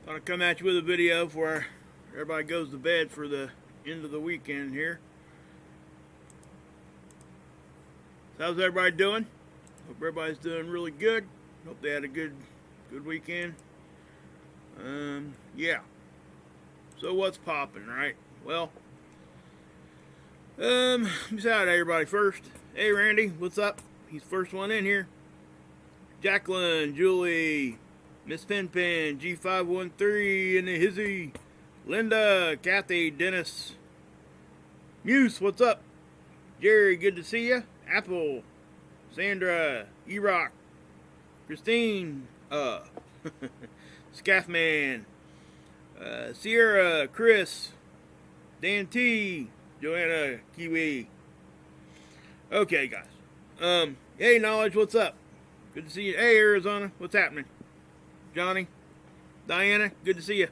Thought I'd come at you with a video before everybody goes to bed for the end of the weekend here. So how's everybody doing? Hope everybody's doing really good. Hope they had a good weekend. Yeah. So what's popping, right? Well, let me say hi to everybody first. Hey Randy, what's up? He's first one in here. Jacqueline, Julie, Miss Pinpin, G513 and the Hizzy, Linda, Kathy, Dennis, Muse, what's up? Jerry, good to see you. Apple, Sandra, E-Rock, Christine, Scaffman, Sierra, Chris, Dan T, Joanna, Kiwi. Okay, guys. Hey, Knowledge, what's up? Good to see you. Hey, Arizona, what's happening? Johnny, Diana, good to see you.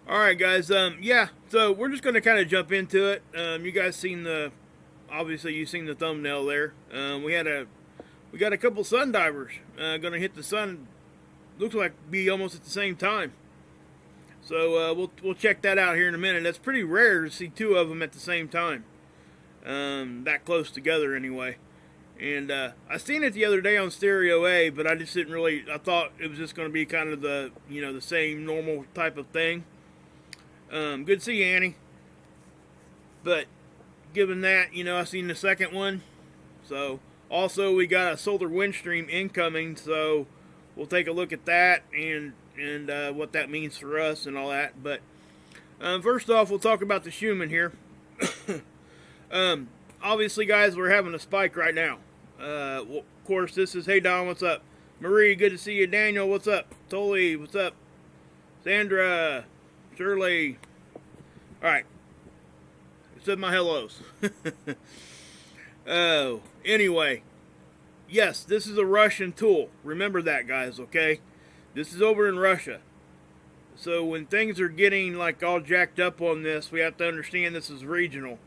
Alright, guys, yeah, so we're just going to kind of jump into it. You guys seen obviously you've seen the thumbnail there. We got a couple Sundivers going to hit the sun, looks like be almost at the same time. So we'll check that out here in a minute. That's pretty rare to see two of them at the same time. That close together anyway. And I seen it the other day on Stereo A, but I just didn't really, I thought it was just going to be kind of the, the same normal type of thing. Good to see you, Annie. But given that, I seen the second one. So also we got a solar wind stream incoming, so we'll take a look at that and what that means for us and all that. But first off, we'll talk about the Schumann here. Obviously, guys, we're having a spike right now. Well, of course, this is, hey, Don, what's up? Marie, good to see you. Daniel, what's up? Toli, what's up? Sandra, Shirley. All right. Said my hellos. Oh, anyway. Yes, this is a Russian tool. Remember that, guys, okay? This is over in Russia. So when things are getting, like, all jacked up on this, we have to understand this is regional.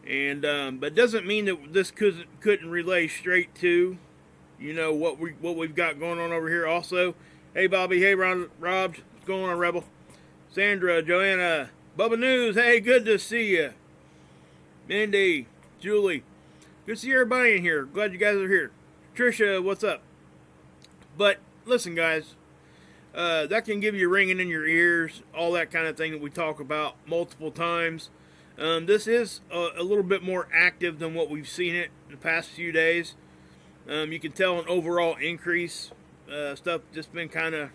And but doesn't mean that this couldn't relay straight to, what we've got going on over here. Also, hey Bobby, hey Rob, what's going on, Rebel? Sandra, Joanna, Bubba News, hey, good to see you. Mindy, Julie, good to see everybody in here. Glad you guys are here. Trisha, what's up? But listen, guys, that can give you ringing in your ears, all that kind of thing that we talk about multiple times. This is a little bit more active than what we've seen it in the past few days. You can tell an overall increase. Stuff just been kind of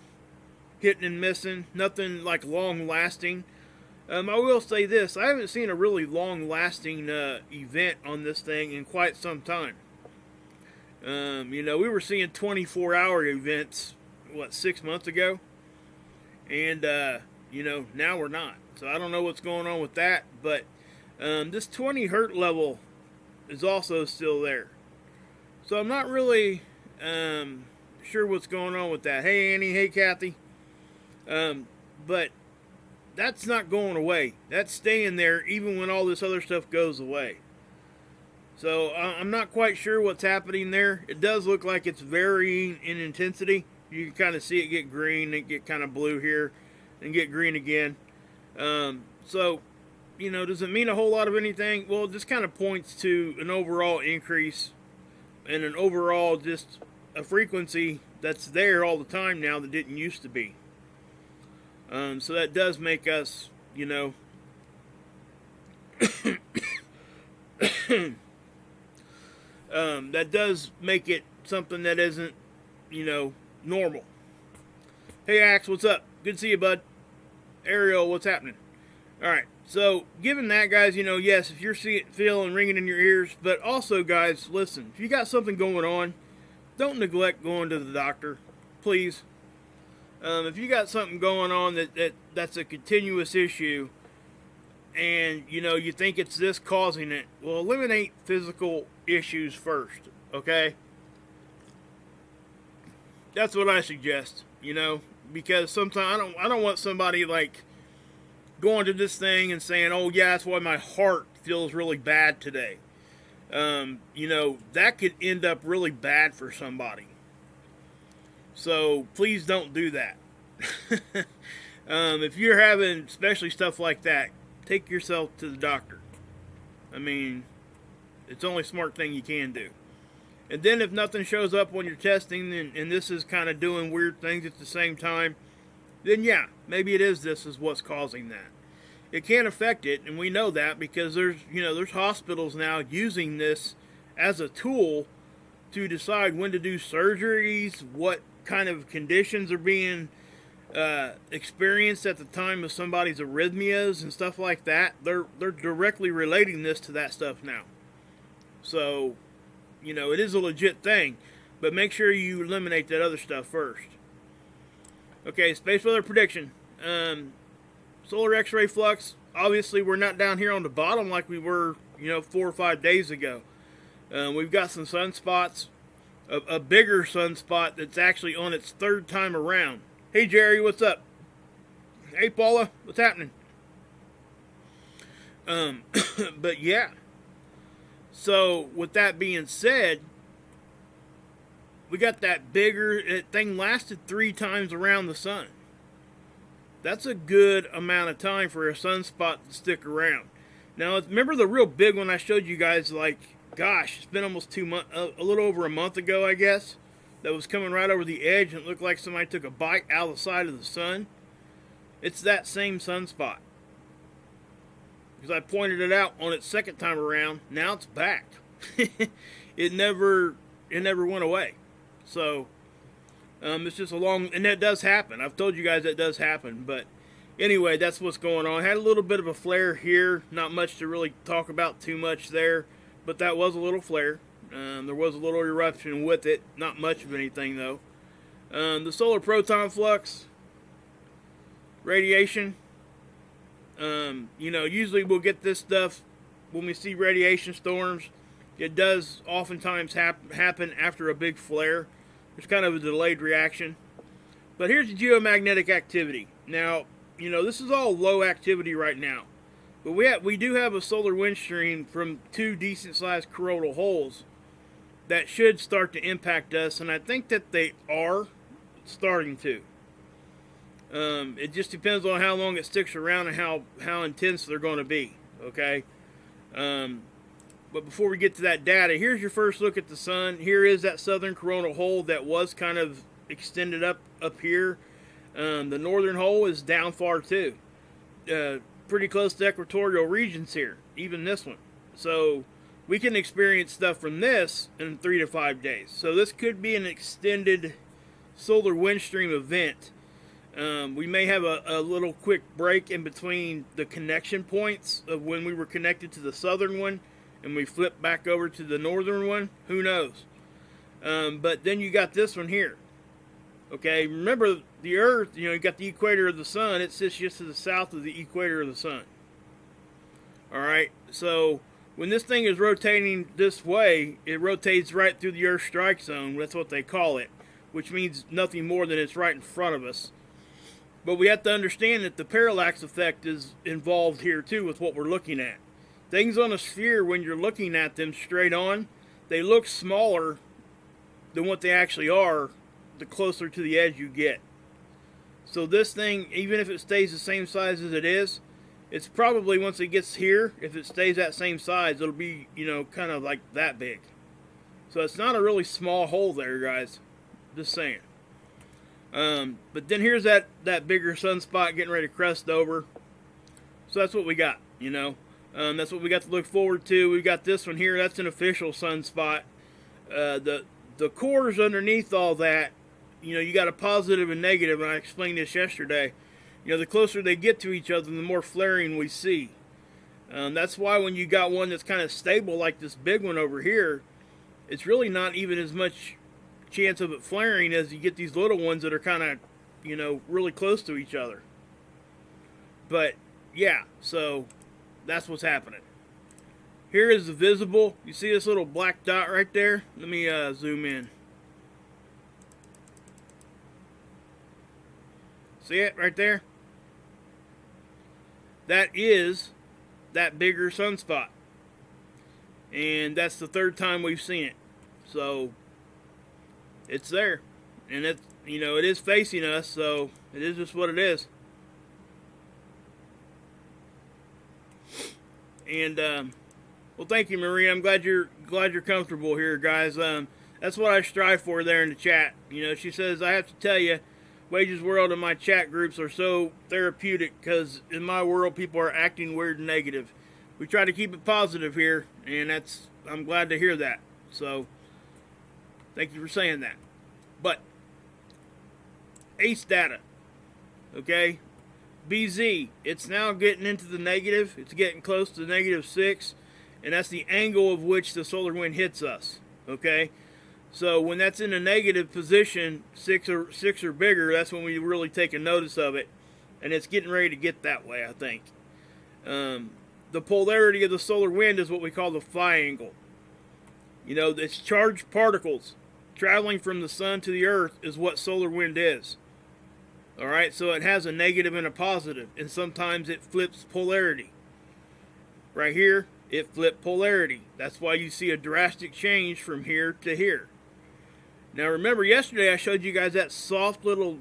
hitting and missing. Nothing like long lasting. I will say this. I haven't seen a really long lasting event on this thing in quite some time. We were seeing 24-hour events, 6 months ago? And, now we're not. So I don't know what's going on with that, but this 20 hertz level is also still there. So I'm not really sure what's going on with that. Hey Annie, hey Kathy. But that's not going away. That's staying there even when all this other stuff goes away. So I'm not quite sure what's happening there. It does look like it's varying in intensity. You can kind of see it get green, and get kind of blue here, and get green again. So, does it mean a whole lot of anything? Well, it just kind of points to an overall increase and an overall just a frequency that's there all the time now that didn't used to be. So that does make us, that does make it something that isn't, normal. Hey, Axe, what's up? Good to see you, bud. Ariel, what's happening? Alright, so given that, guys, yes, if you're feeling ringing in your ears, but also, guys, listen, if you got something going on, don't neglect going to the doctor, please. If you got something going on that's a continuous issue, and, you think it's this causing it, well, eliminate physical issues first, okay? That's what I suggest, because sometimes I don't want somebody, like, going to this thing and saying, oh yeah, that's why my heart feels really bad today. That could end up really bad for somebody. So please don't do that. If you're having especially stuff like that, take yourself to the doctor. I mean, it's the only smart thing you can do. And then if nothing shows up when you're testing, and this is kind of doing weird things at the same time, then yeah, maybe this is what's causing that. It can affect it, and we know that because there's hospitals now using this as a tool to decide when to do surgeries, what kind of conditions are being experienced at the time of somebody's arrhythmias and stuff like that. They're directly relating this to that stuff now. So, it is a legit thing, but make sure you eliminate that other stuff first. Okay, space weather prediction. Solar X-ray flux. Obviously, we're not down here on the bottom like we were, 4 or 5 days ago. We've got some sunspots, a bigger sunspot that's actually on its third time around. Hey, Jerry, what's up? Hey, Paula, what's happening? But yeah. So, with that being said, we got that bigger thing lasted 3 times around the sun. That's a good amount of time for a sunspot to stick around. Now, remember the real big one I showed you guys, like, gosh, it's been almost 2 months, a little over a month ago, I guess, that was coming right over the edge and it looked like somebody took a bite out of the side of the sun. It's that same sunspot. Because I pointed it out on its second time around. Now it's back. It never went away. So it's just and that does happen. I've told you guys that does happen. But anyway, that's what's going on. Had a little bit of a flare here. Not much to really talk about too much there. But that was a little flare. There was a little eruption with it. Not much of anything though. The solar proton flux. Radiation. Usually we'll get this stuff when we see radiation storms. It does oftentimes happen after a big flare. There's kind of a delayed reaction. But here's the geomagnetic activity. Now, this is all low activity right now. But we do have a solar wind stream from 2 decent-sized coronal holes that should start to impact us, and I think that they are starting to. It just depends on how long it sticks around and how intense they're going to be, okay? But before we get to that data, here's your first look at the sun. Here is that southern coronal hole that was kind of extended up here. The northern hole is down far too. Pretty close to equatorial regions here, even this one. So we can experience stuff from this in 3 to 5 days. So this could be an extended solar wind stream event. We may have a little quick break in between the connection points of when we were connected to the southern one and we flip back over to the northern one. Who knows? But then you got this one here. Okay, remember the Earth, you got the equator of the sun. It sits just to the south of the equator of the sun. Alright, so when this thing is rotating this way, it rotates right through the Earth strike zone. That's what they call it, which means nothing more than it's right in front of us. But we have to understand that the parallax effect is involved here too with what we're looking at. Things on a sphere, when you're looking at them straight on, they look smaller than what they actually are the closer to the edge you get. So this thing, even if it stays the same size as it is, it's probably, once it gets here, if it stays that same size, it'll be, kind of like that big. So it's not a really small hole there, guys. Just saying. But then here's that bigger sunspot getting ready to crest over. So that's what we got, That's what we got to look forward to. We got this one here. That's an official sunspot. The cores underneath all that, you got a positive and negative, and I explained this yesterday. The closer they get to each other, the more flaring we see. That's why when you got one that's kind of stable, like this big one over here, it's really not even as much chance of it flaring as you get these little ones that are kind of, really close to each other. But, yeah, so that's what's happening. Here is the visible. You see this little black dot right there? Let me zoom in. See it right there? That is that bigger sunspot. And that's the 3rd time we've seen it. So it's there. And you know, it is facing us, so it is just what it is. And well, thank you, Maria. I'm glad you're comfortable here, guys. That's what I strive for there in the chat. You know, she says, I have to tell you, Wages World and my chat groups are so therapeutic because in my world, people are acting weird and negative. We try to keep it positive here, and I'm glad to hear that. So, thank you for saying that. But, ACE data, okay? BZ, it's now getting into the negative. It's getting close to -6, and that's the angle of which the solar wind hits us, okay? So when that's in a negative position, 6 or bigger, that's when we really take a notice of it, and it's getting ready to get that way, I think. The polarity of the solar wind is what we call the phi angle. You know, it's charged particles traveling from the sun to the earth is what solar wind is. All right, so it has a negative and a positive, and sometimes it flips polarity. Right here, it flipped polarity. That's why you see a drastic change from here to here. Now remember, yesterday I showed you guys that soft little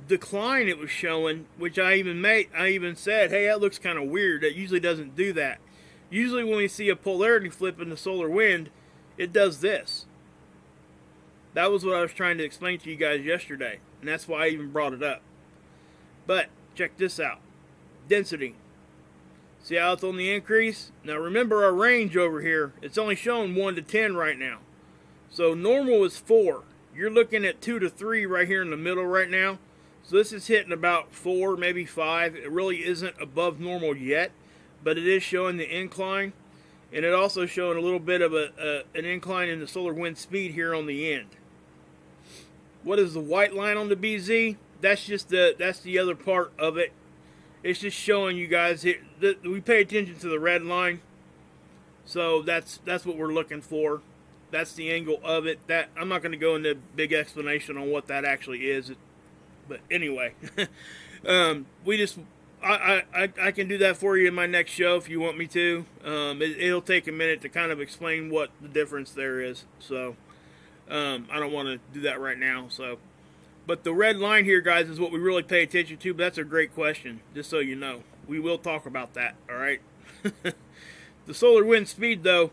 decline it was showing, which I even said, hey, that looks kind of weird. That usually doesn't do that. Usually when we see a polarity flip in the solar wind, it does this. That was what I was trying to explain to you guys yesterday, and that's why I even brought it up. But check this out. Density. See how it's on the increase? Now remember our range over here. It's only showing 1 to 10 right now. So normal is 4. You're looking at 2 to 3 right here in the middle right now. So this is hitting about 4, maybe 5. It really isn't above normal yet, but it is showing the incline. And it also showing a little bit of an incline in the solar wind speed here on the end. What is the white line on the BZ? That's just that's the other part of it. It's just showing you guys here that we pay attention to the red line. So that's what we're looking for. That's the angle of it. That I'm not going to go into big explanation on what that actually is. But anyway, I can do that for you in my next show if you want me to. It'll take a minute to kind of explain what the difference there is. So I don't want to do that right now. So, but the red line here, guys, is what we really pay attention to. But that's a great question, just so you know. We will talk about that. All right. The solar wind speed, though,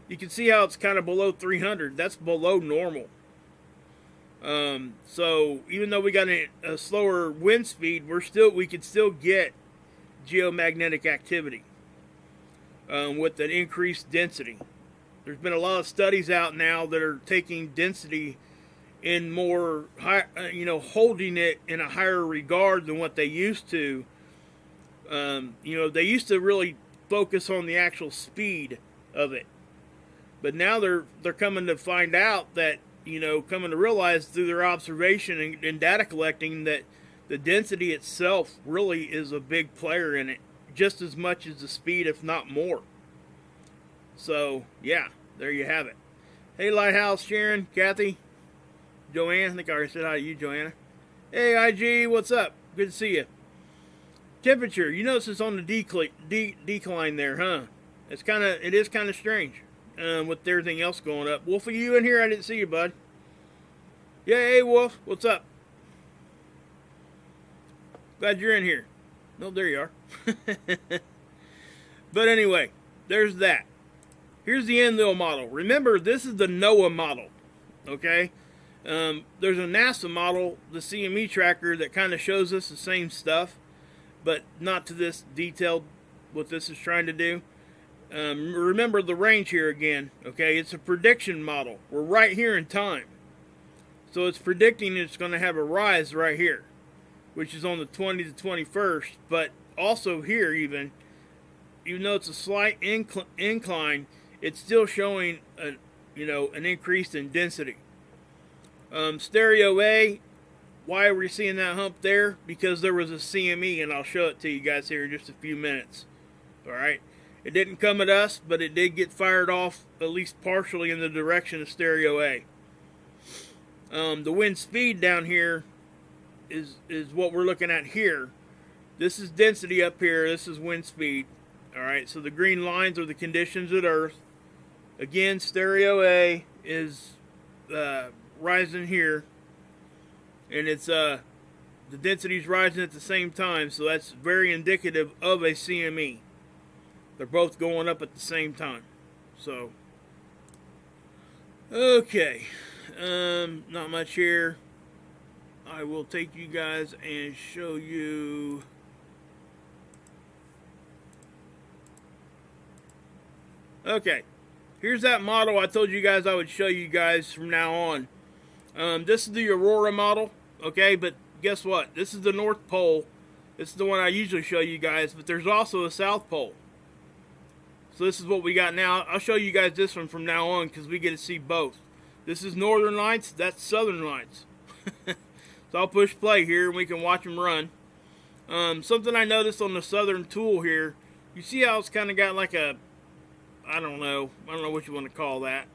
you can see how it's kind of below 300. That's below normal. So even though we got a slower wind speed, we could still get geomagnetic activity with an increased density. There's been a lot of studies out now that are taking density in more high, holding it in a higher regard than what they used to. They used to really focus on the actual speed of it, but now they're coming to find out that, coming to realize through their observation and data collecting that the density itself really is a big player in it, just as much as the speed, if not more. So, yeah, there you have it. Hey, Lighthouse, Sharon, Kathy, Joanne. I think I already said hi to you, Joanna. Hey, IG, what's up? Good to see you. Temperature, you notice it's on the decline there, huh? It is kind of strange. With everything else going up. Wolf, are you in here? I didn't see you, bud. Yeah, hey, Wolf. What's up? Glad you're in here. No, there you are. But anyway, there's that. Here's the Enlil model. Remember, this is the NOAA model. Okay? There's a NASA model, the CME tracker, that kind of shows us the same stuff, but not to this detailed, what this is trying to do. Remember the range here again, okay? It's a prediction model. We're right here in time. So it's predicting it's going to have a rise right here, which is on the 20th to 21st. But also here, even though it's a slight incline, it's still showing an increase in density. Stereo A, why are we seeing that hump there? Because there was a CME, and I'll show it to you guys here in just a few minutes. All right. It didn't come at us, but it did get fired off, at least partially, in the direction of Stereo A. The wind speed down here is what we're looking at here. This is density up here. This is wind speed. All right, so the green lines are the conditions at Earth. Again, Stereo A is rising here. and it's the density's rising at the same time, so that's very indicative of a CME. They're both going up at the same time. So, okay, not much here. I will take you guys and show you. Okay, here's that model I told you guys I would show you guys from now on. This is the Aurora model, okay, but guess what? This is the North Pole. This is the one I usually show you guys, but there's also a South Pole. So this is what we got now. I'll show you guys this one from now on because we get to see both. This is Northern Lights, that's Southern Lights. So I'll push play here and we can watch them run. Something I noticed on the Southern tool here, you see how it's kind of got like a, I don't know what you want to call that.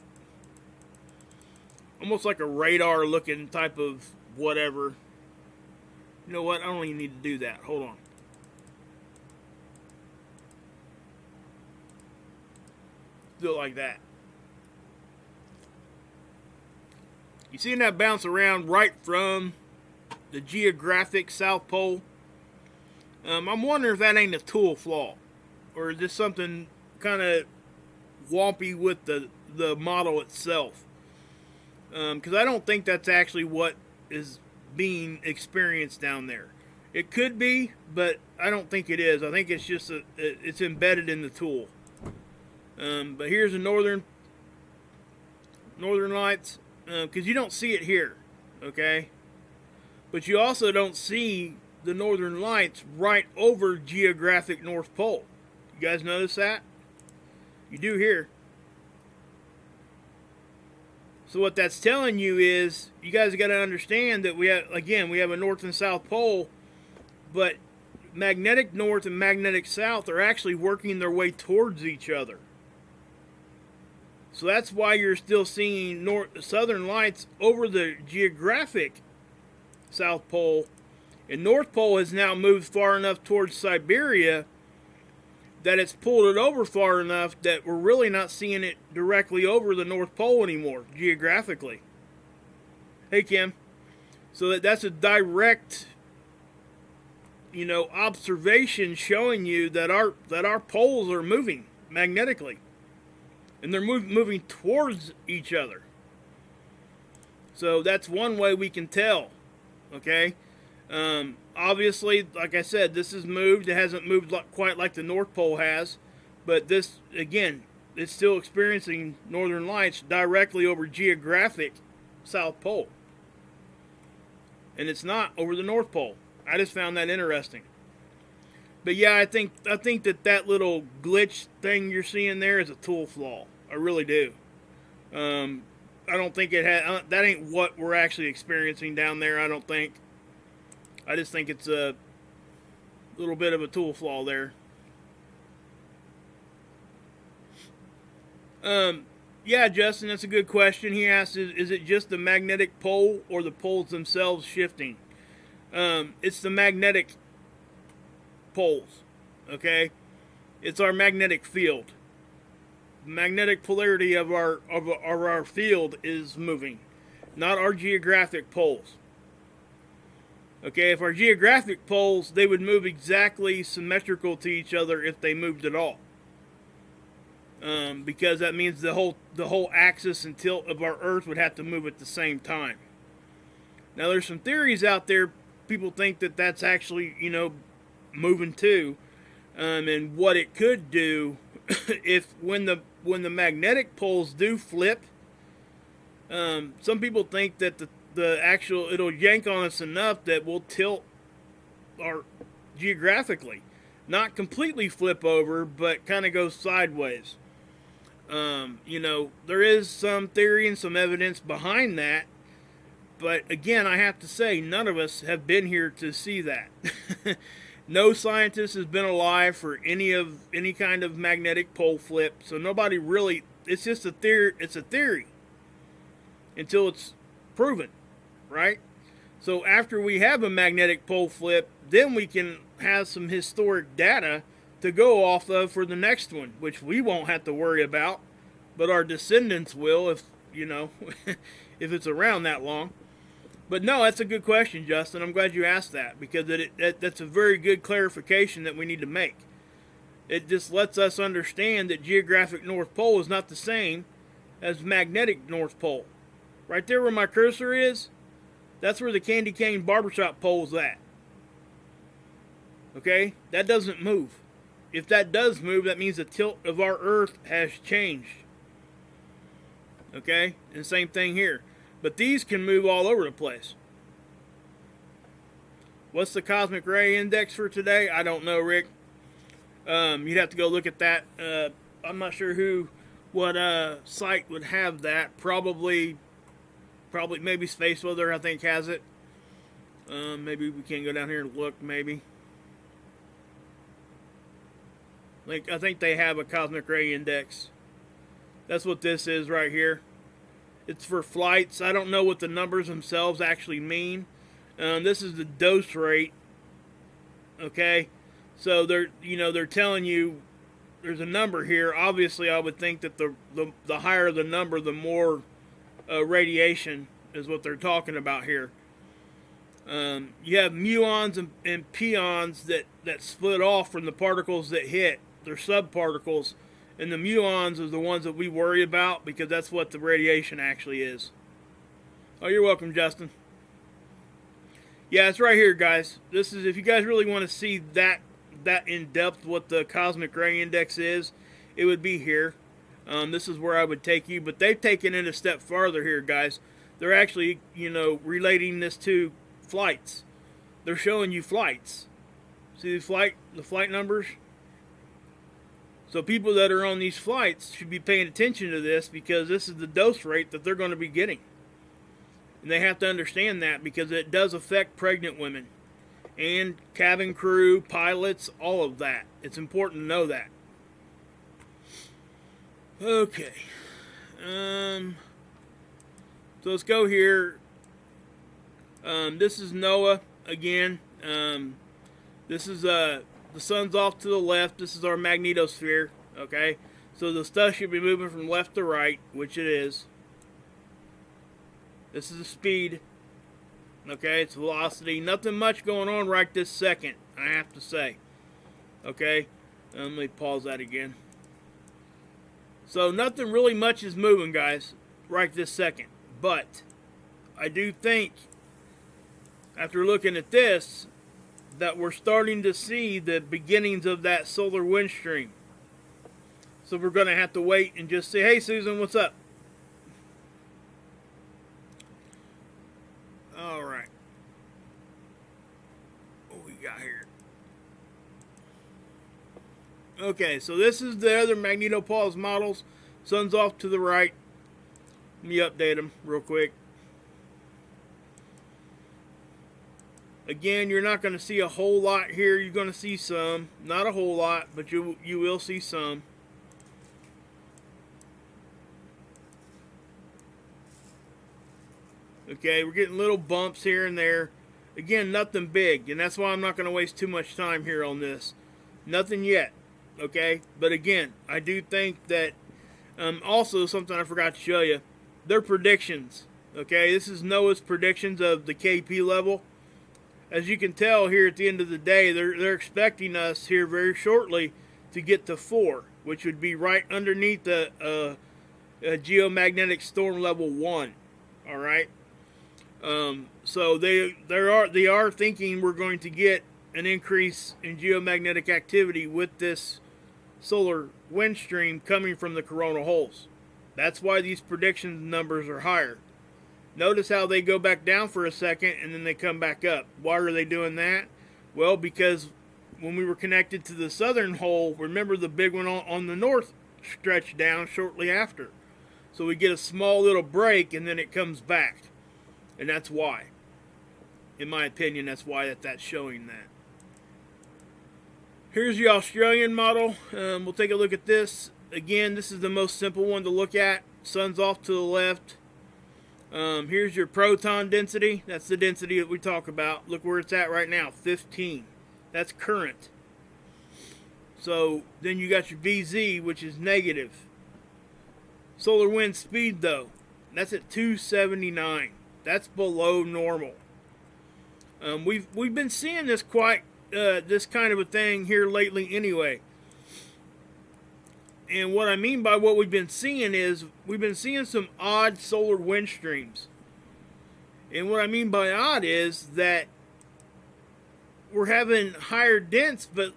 Almost like a radar looking type of whatever. You know what? I don't even need to do that. Hold on. Do it like that. You see that bounce around right from the geographic South Pole? I'm wondering if that ain't a tool flaw. Or is this something kind of wompy with the model itself? Because I don't think that's actually what is being experienced down there. It could be, but I don't think it is. I think it's just it's embedded in the tool. But here's the Northern Lights, because you don't see it here, okay? But you also don't see the Northern Lights right over geographic North Pole. You guys notice that? You do here. So what that's telling you is, you guys got to understand that we have a North and South Pole, but magnetic North and magnetic South are actually working their way towards each other. So that's why you're still seeing Southern Lights over the geographic South Pole, and North Pole has now moved far enough towards Siberia that it's pulled it over far enough that we're really not seeing it directly over the North Pole anymore, geographically. Hey, Kim. So that's a direct, observation showing you that our poles are moving magnetically. And they're moving towards each other. So that's one way we can tell. Okay? Obviously, like I said, this has moved. It hasn't moved quite like the North Pole has. But this, again, it's still experiencing Northern Lights directly over geographic South Pole. And it's not over the North Pole. I just found that interesting. But yeah, I think that little glitch thing you're seeing there is a tool flaw. I really do. I don't think it had. That ain't what we're actually experiencing down there. I don't think. I just think it's a little bit of a tool flaw there. Yeah, Justin, that's a good question. He asked, is it just the magnetic pole or the poles themselves shifting? It's the magnetic poles, okay? It's our magnetic field. The magnetic polarity of our field is moving, not our geographic poles. Okay, if our geographic poles, they would move exactly symmetrical to each other if they moved at all. Because that means the whole axis and tilt of our Earth would have to move at the same time. Now, there's some theories out there. People think that that's actually, moving too, and what it could do if when the magnetic poles do flip. Some people think that it'll yank on us enough that we'll tilt our geographically, not completely flip over, but kind of go sideways. There is some theory and some evidence behind that, but again, I have to say, none of us have been here to see that. No scientist has been alive for any kind of magnetic pole flip, so nobody really. It's just a theory. It's a theory until it's proven, right? So after we have a magnetic pole flip, then we can have some historic data to go off of for the next one, which we won't have to worry about, but our descendants will if if it's around that long. But no, that's a good question, Justin. I'm glad you asked that, because that's a very good clarification that we need to make. It just lets us understand that geographic North Pole is not the same as magnetic North Pole. Right there where my cursor is, that's where the candy cane barbershop pole is at. Okay? That doesn't move. If that does move, that means the tilt of our Earth has changed. Okay? And same thing here. But these can move all over the place. What's the cosmic ray index for today? I don't know, Rick. You'd have to go look at that. I'm not sure what site would have that. Probably maybe Space Weather, I think, has it. Maybe we can go down here and look, maybe. I think they have a cosmic ray index. That's what this is right here. It's for flights. I don't know what the numbers themselves actually mean. This is the dose rate. Okay, so they're telling you there's a number here. Obviously, I would think that the higher the number, the more radiation is what they're talking about here. You have muons and pions that split off from the particles that hit. They're subparticles, and the muons are the ones that we worry about, because that's what the radiation actually is. Oh, you're welcome, Justin. Yeah, it's right here, guys. This is, if you guys really want to see that in depth what the cosmic ray index is, it would be here. This is where I would take you, but they've taken it a step farther here, guys. They're actually, relating this to flights. They're showing you flights. See the flight numbers? So people that are on these flights should be paying attention to this, because this is the dose rate that they're going to be getting. And they have to understand that, because it does affect pregnant women and cabin crew, pilots, all of that. It's important to know that. Okay. So let's go here. This is NOAA again. This is the sun's off to the left. This is our magnetosphere. Okay, so the stuff should be moving from left to right, which it is. This is the speed. Okay, it's velocity. Nothing much going on right this second, I have to say. Okay, let me pause that again. So nothing really much is moving, guys, right this second. But I do think, after looking at this, that we're starting to see the beginnings of that solar wind stream. So we're going to have to wait and just say, hey, Susan, what's up? All right. What we got here? Okay, so this is the other magnetopause models. Sun's off to the right. Let me update them real quick. Again, you're not going to see a whole lot here. You're going to see some. Not a whole lot, but you will see some. Okay, we're getting little bumps here and there. Again, nothing big, and that's why I'm not going to waste too much time here on this. Nothing yet, okay? But again, I do think that, also something I forgot to show you, they're predictions, okay? This is NOAA's predictions of the KP level. As you can tell here at the end of the day, they're expecting us here very shortly to get to 4, which would be right underneath the geomagnetic storm level 1, all right? So they are thinking we're going to get an increase in geomagnetic activity with this solar wind stream coming from the coronal holes. That's why these prediction numbers are higher. Notice how they go back down for a second and then they come back up. Why are they doing that? Well, because when we were connected to the southern hole, remember the big one on the north stretched down shortly after. So we get a small little break and then it comes back. And that's why. In my opinion, that's why that's showing that. Here's the Australian model. We'll take a look at this. Again, this is the most simple one to look at. Sun's off to the left. Here's your proton density. That's the density that we talk about. Look where it's at right now, 15. That's current. So then you got your VZ, which is negative. Solar wind speed, though, that's at 279. That's below normal. We've been seeing this this kind of a thing here lately anyway. And what I mean by what we've been seeing is we've been seeing some odd solar wind streams. And what I mean by odd is that we're having higher dents, but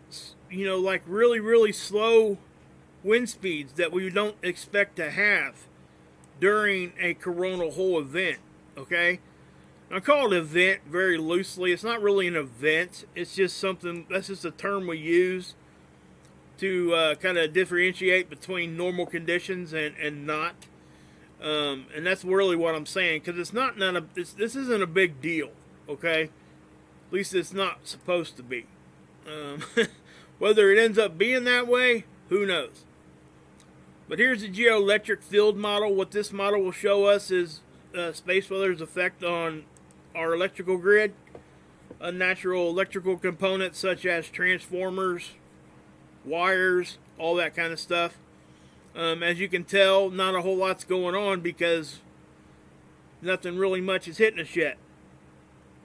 like really, really slow wind speeds that we don't expect to have during a coronal hole event. Okay? I call it event very loosely. It's not really an event. It's just something, that's just a term we use to kind of differentiate between normal conditions and not. And that's really what I'm saying, because it's not this isn't a big deal, okay? At least it's not supposed to be. Whether it ends up being that way, who knows? But here's the geo-electric field model. What this model will show us is space weather's effect on our electrical grid, unnatural electrical components such as transformers, wires, all that kind of stuff. As you can tell, not a whole lot's going on because nothing really much is hitting us yet.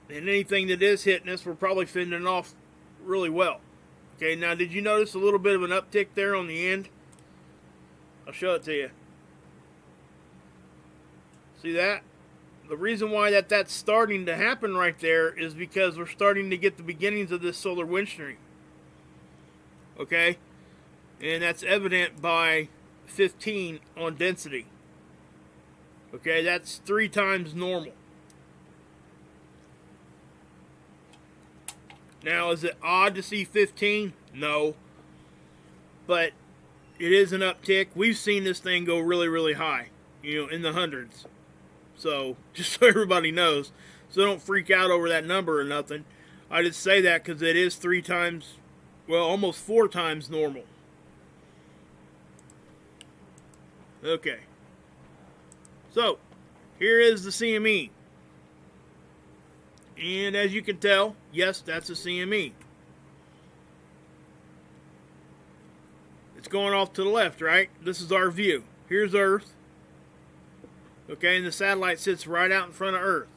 And anything that is hitting us, we're probably fending off really well. Okay, now did you notice a little bit of an uptick there on the end? I'll show it to you. See that? The reason why that's starting to happen right there is because we're starting to get the beginnings of this solar wind stream. Okay? And that's evident by 15 on density. Okay, that's 3 times normal. Now, is it odd to see 15? No. But it is an uptick. We've seen this thing go really, really high. In the hundreds. So, just so everybody knows. So don't freak out over that number or nothing. I just say that because it is 3 times, well, almost 4 times normal. Okay. So, here is the CME. And as you can tell, yes, that's a CME. It's going off to the left, right? This is our view. Here's Earth. Okay, and the satellite sits right out in front of Earth.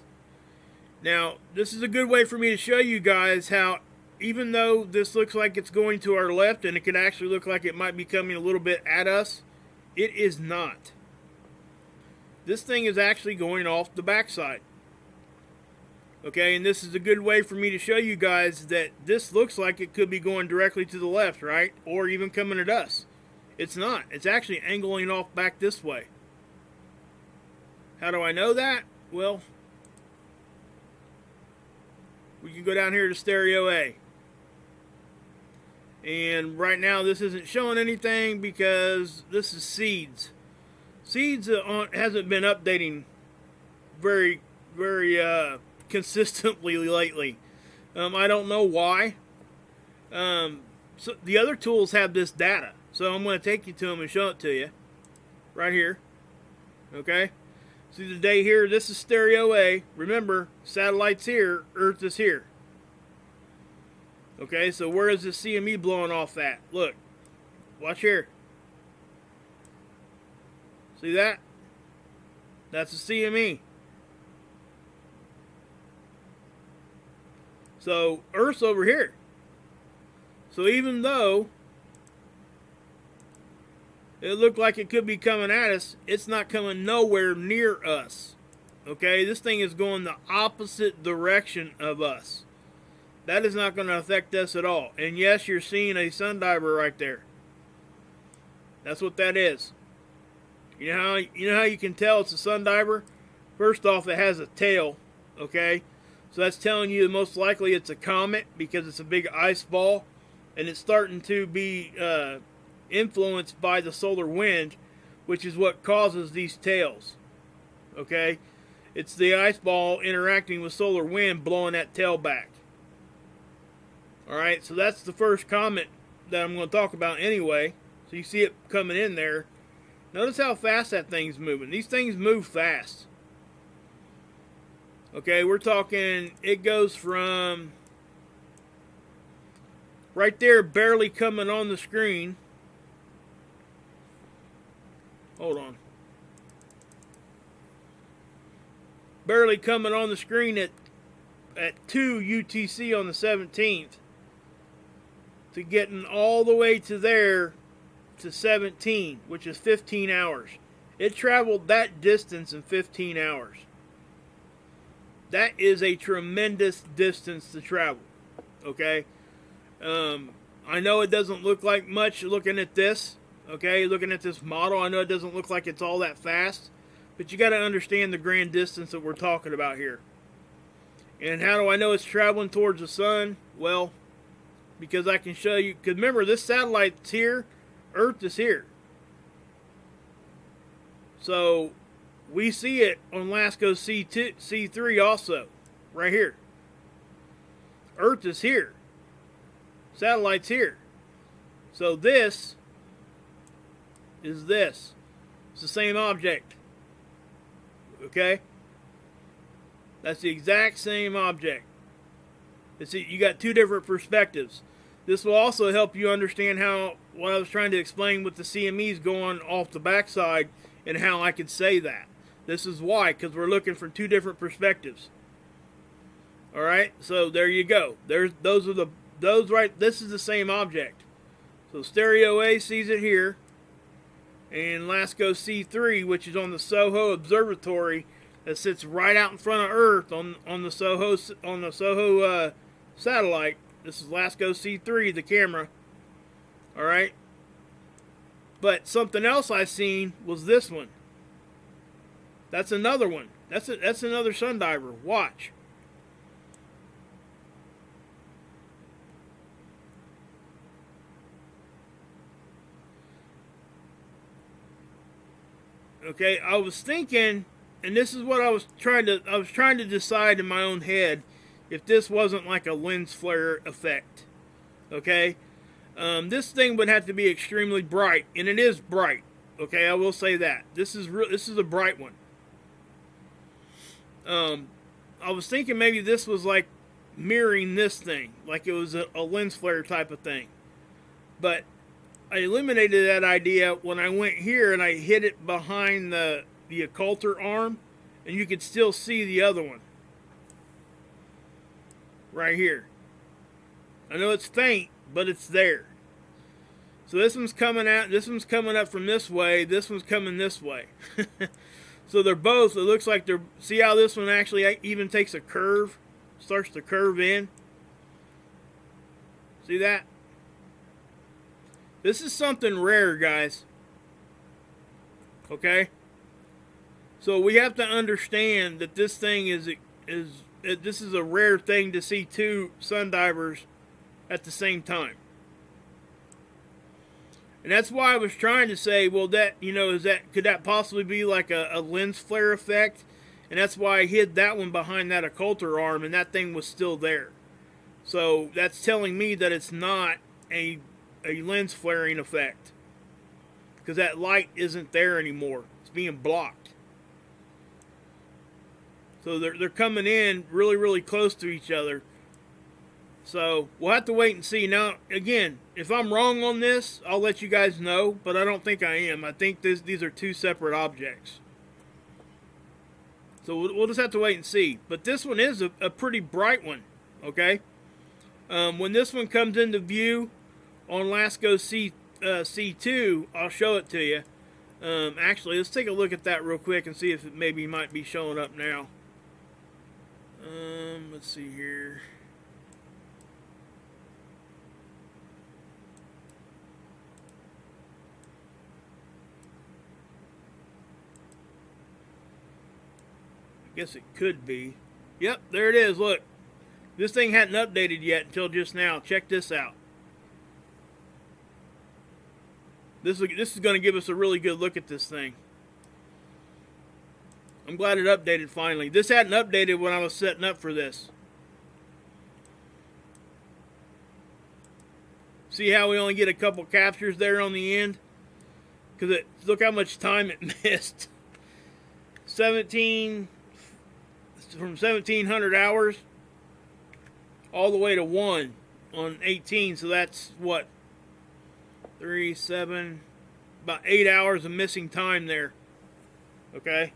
Now, this is a good way for me to show you guys how, even though this looks like it's going to our left, and it could actually look like it might be coming a little bit at us, it is not. This thing is actually going off the backside. Okay, and this is a good way for me to show you guys that this looks like it could be going directly to the left, right? Or even coming at us. It's not. It's actually angling off back this way. How do I know that? Well, we can go down here to stereo A. And right now this isn't showing anything because this is seeds. Seeds hasn't been updating very, very consistently lately. I don't know why. So the other tools have this data. So I'm going to take you to them and show it to you. Right here. Okay. See the day here, this is stereo A. Remember, satellite's here, Earth is here. Okay, so where is the CME blowing off at? Look, watch here. See that? That's a CME. So Earth's over here. So even though it looked like it could be coming at us, it's not coming nowhere near us. Okay, this thing is going the opposite direction of us. That is not going to affect us at all. And yes, you're seeing a sundiver right there. That's what that is. You know how you can tell it's a sundiver? First off, it has a tail. Okay, so that's telling you most likely it's a comet because it's a big ice ball, and it's starting to be influenced by the solar wind, which is what causes these tails. Okay, it's the ice ball interacting with solar wind blowing that tail back. Alright, so that's the first comet that I'm going to talk about anyway. So you see it coming in there. Notice how fast that thing's moving. These things move fast. Okay, we're talking, it goes from right there, barely coming on the screen. Hold on. barely coming on the screen at 2 UTC on the 17th to getting all the way to there to 17, which is 15 hours. It traveled that distance in 15 hours. That is a tremendous distance to travel. Okay? I know it doesn't look like much looking at this. Okay? Looking at this model, I know it doesn't look like it's all that fast. But you got to understand the grand distance that we're talking about here. And how do I know it's traveling towards the sun? Well, because I can show you. Because remember, this satellite's here. Earth is here. So we see it on LASCO C3 also. Right here. Earth is here. Satellite's here. So this is this. It's the same object. Okay? That's the exact same object. You got two different perspectives. This will also help you understand what I was trying to explain with the CMEs going off the backside and how I could say that. This is why, because we're looking from two different perspectives. Alright, so there you go. This is the same object. So Stereo A sees it here, and LASCO C3, which is on the SOHO Observatory, that sits right out in front of Earth on the SOHO satellite. This is LASCO C3, the camera. All right. But something else I seen was this one. That's another one. That's another Sundiver. Watch. Okay, I was thinking, and this is what I was trying to decide in my own head, if this wasn't like a lens flare effect. Okay, this thing would have to be extremely bright, and it is bright. Okay, I will say that this is a bright one. I was thinking maybe this was like mirroring this thing, like it was a lens flare type of thing, but I eliminated that idea when I went here and I hit it behind the occulter arm, and you could still see the other one right here. I know it's faint, but it's there. So this one's coming out, this one's coming up from this way, this one's coming this way. So they're both, it looks like they're, see how this one actually even takes a curve, starts to curve in? See that? This is something rare, guys. Okay? So we have to understand that this thing this is a rare thing to see two Sundivers at the same time. And that's why I was trying to say, well, that, could that possibly be like a lens flare effect? And that's why I hid that one behind that occulter arm, and that thing was still there. So that's telling me that it's not a lens flaring effect, because that light isn't there anymore. It's being blocked. So they're coming in really, really close to each other. So we'll have to wait and see. Now, again, if I'm wrong on this, I'll let you guys know, but I don't think I am. I think these are two separate objects. So we'll just have to wait and see. But this one is a pretty bright one, okay? When this one comes into view on LASCO C2, I'll show it to you. Actually, let's take a look at that real quick and see if it maybe might be showing up now. Let's see here. I guess it could be. Yep, there it is. Look, this thing hadn't updated yet until just now. Check this out. This is going to give us a really good look at this thing. I'm glad it updated finally. This hadn't updated when I was setting up for this. See how we only get a couple captures there on the end? Because look how much time it missed. From 1700 hours all the way to 1 on 18. So that's what? 3, 7, about 8 hours of missing time there. Okay?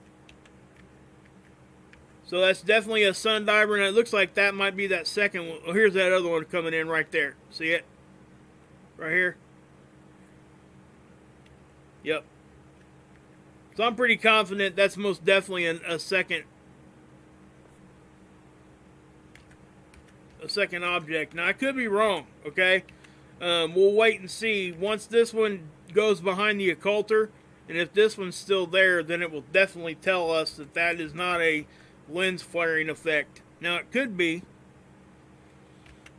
So that's definitely a Sundiver, and it looks like that might be that second one. Oh, here's that other one coming in right there. See it? Right here. Yep. So I'm pretty confident that's most definitely a second object. Now I could be wrong, okay? We'll wait and see. Once this one goes behind the occulter, and if this one's still there, then it will definitely tell us that that is not a lens flaring effect. Now it could be,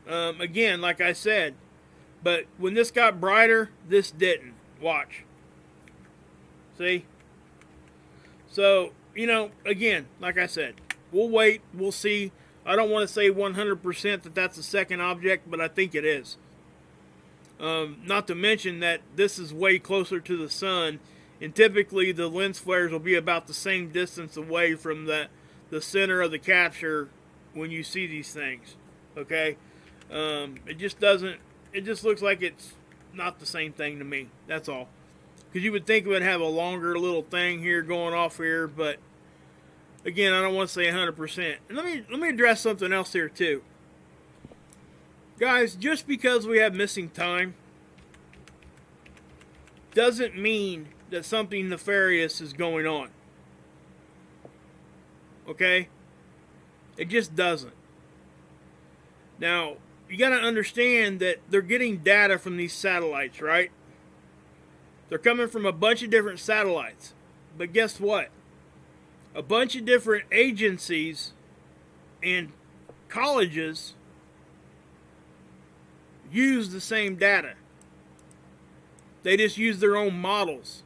again, like I said, but when this got brighter, this didn't. Watch. See? So, you know, again, like I said, we'll wait, we'll see. I don't want to say 100% that that's a second object, but I think it is. Not to mention that this is way closer to the sun, and typically the lens flares will be about the same distance away from the center of the capture when you see these things. Okay? It just looks like it's not the same thing to me. That's all. Because you would think it would have a longer little thing here going off here, but again, I don't want to say 100%. And let me address something else here too. Guys, just because we have missing time doesn't mean that something nefarious is going on. Okay? It just doesn't. Now, you got to understand that they're getting data from these satellites, right? They're coming from a bunch of different satellites. But guess what? A bunch of different agencies and colleges use the same data. They just use their own models.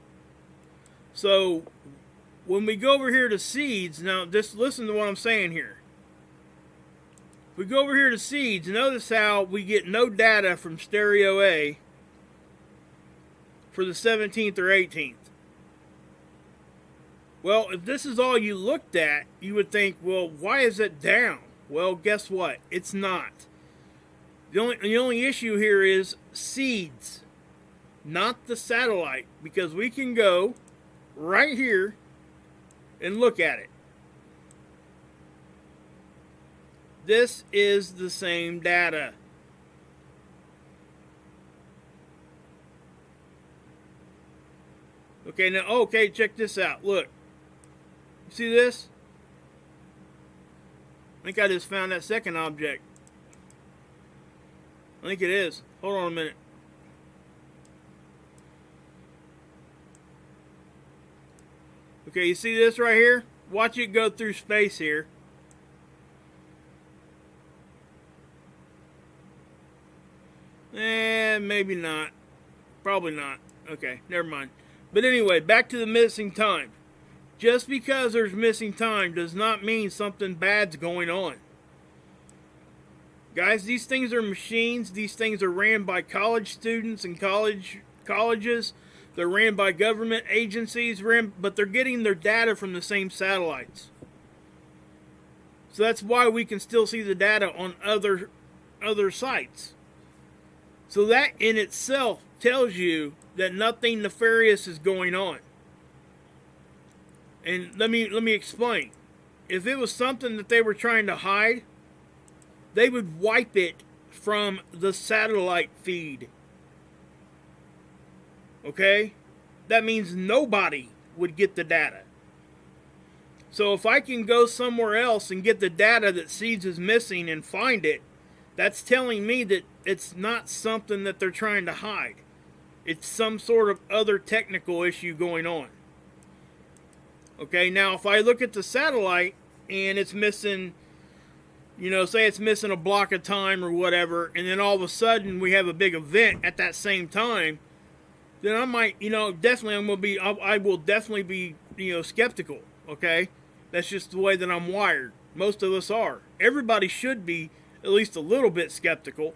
So when we go over here to seeds, now just listen to what I'm saying here. If we go over here to seeds, notice how we get no data from stereo A for the 17th or 18th. Well, if this is all you looked at, you would think, well, why is it down? Well, guess what? It's not. The only issue here is seeds, not the satellite, because we can go right here and look at it. This is the same data. Okay, now, okay, check this out. Look. You see this? I think I just found that second object. I think it is. Hold on a minute. Okay, you see this right here? Watch it go through space here. Maybe not. Probably not. Okay, never mind. But anyway, back to the missing time. Just because there's missing time does not mean something bad's going on. Guys, these things are machines. These things are ran by college students and colleges. They're ran by government agencies, but they're getting their data from the same satellites. So that's why we can still see the data on other sites. So that in itself tells you that nothing nefarious is going on. And let me explain. If it was something that they were trying to hide, they would wipe it from the satellite feed. Okay? That means nobody would get the data. So if I can go somewhere else and get the data that Seeds is missing and find it, that's telling me that it's not something that they're trying to hide. It's some sort of other technical issue going on. Okay, now if I look at the satellite and it's missing, you know, say it's missing a block of time or whatever, and then all of a sudden we have a big event at that same time, then I might, you know, definitely I will definitely be, you know, skeptical, okay? That's just the way that I'm wired. Most of us are. Everybody should be at least a little bit skeptical.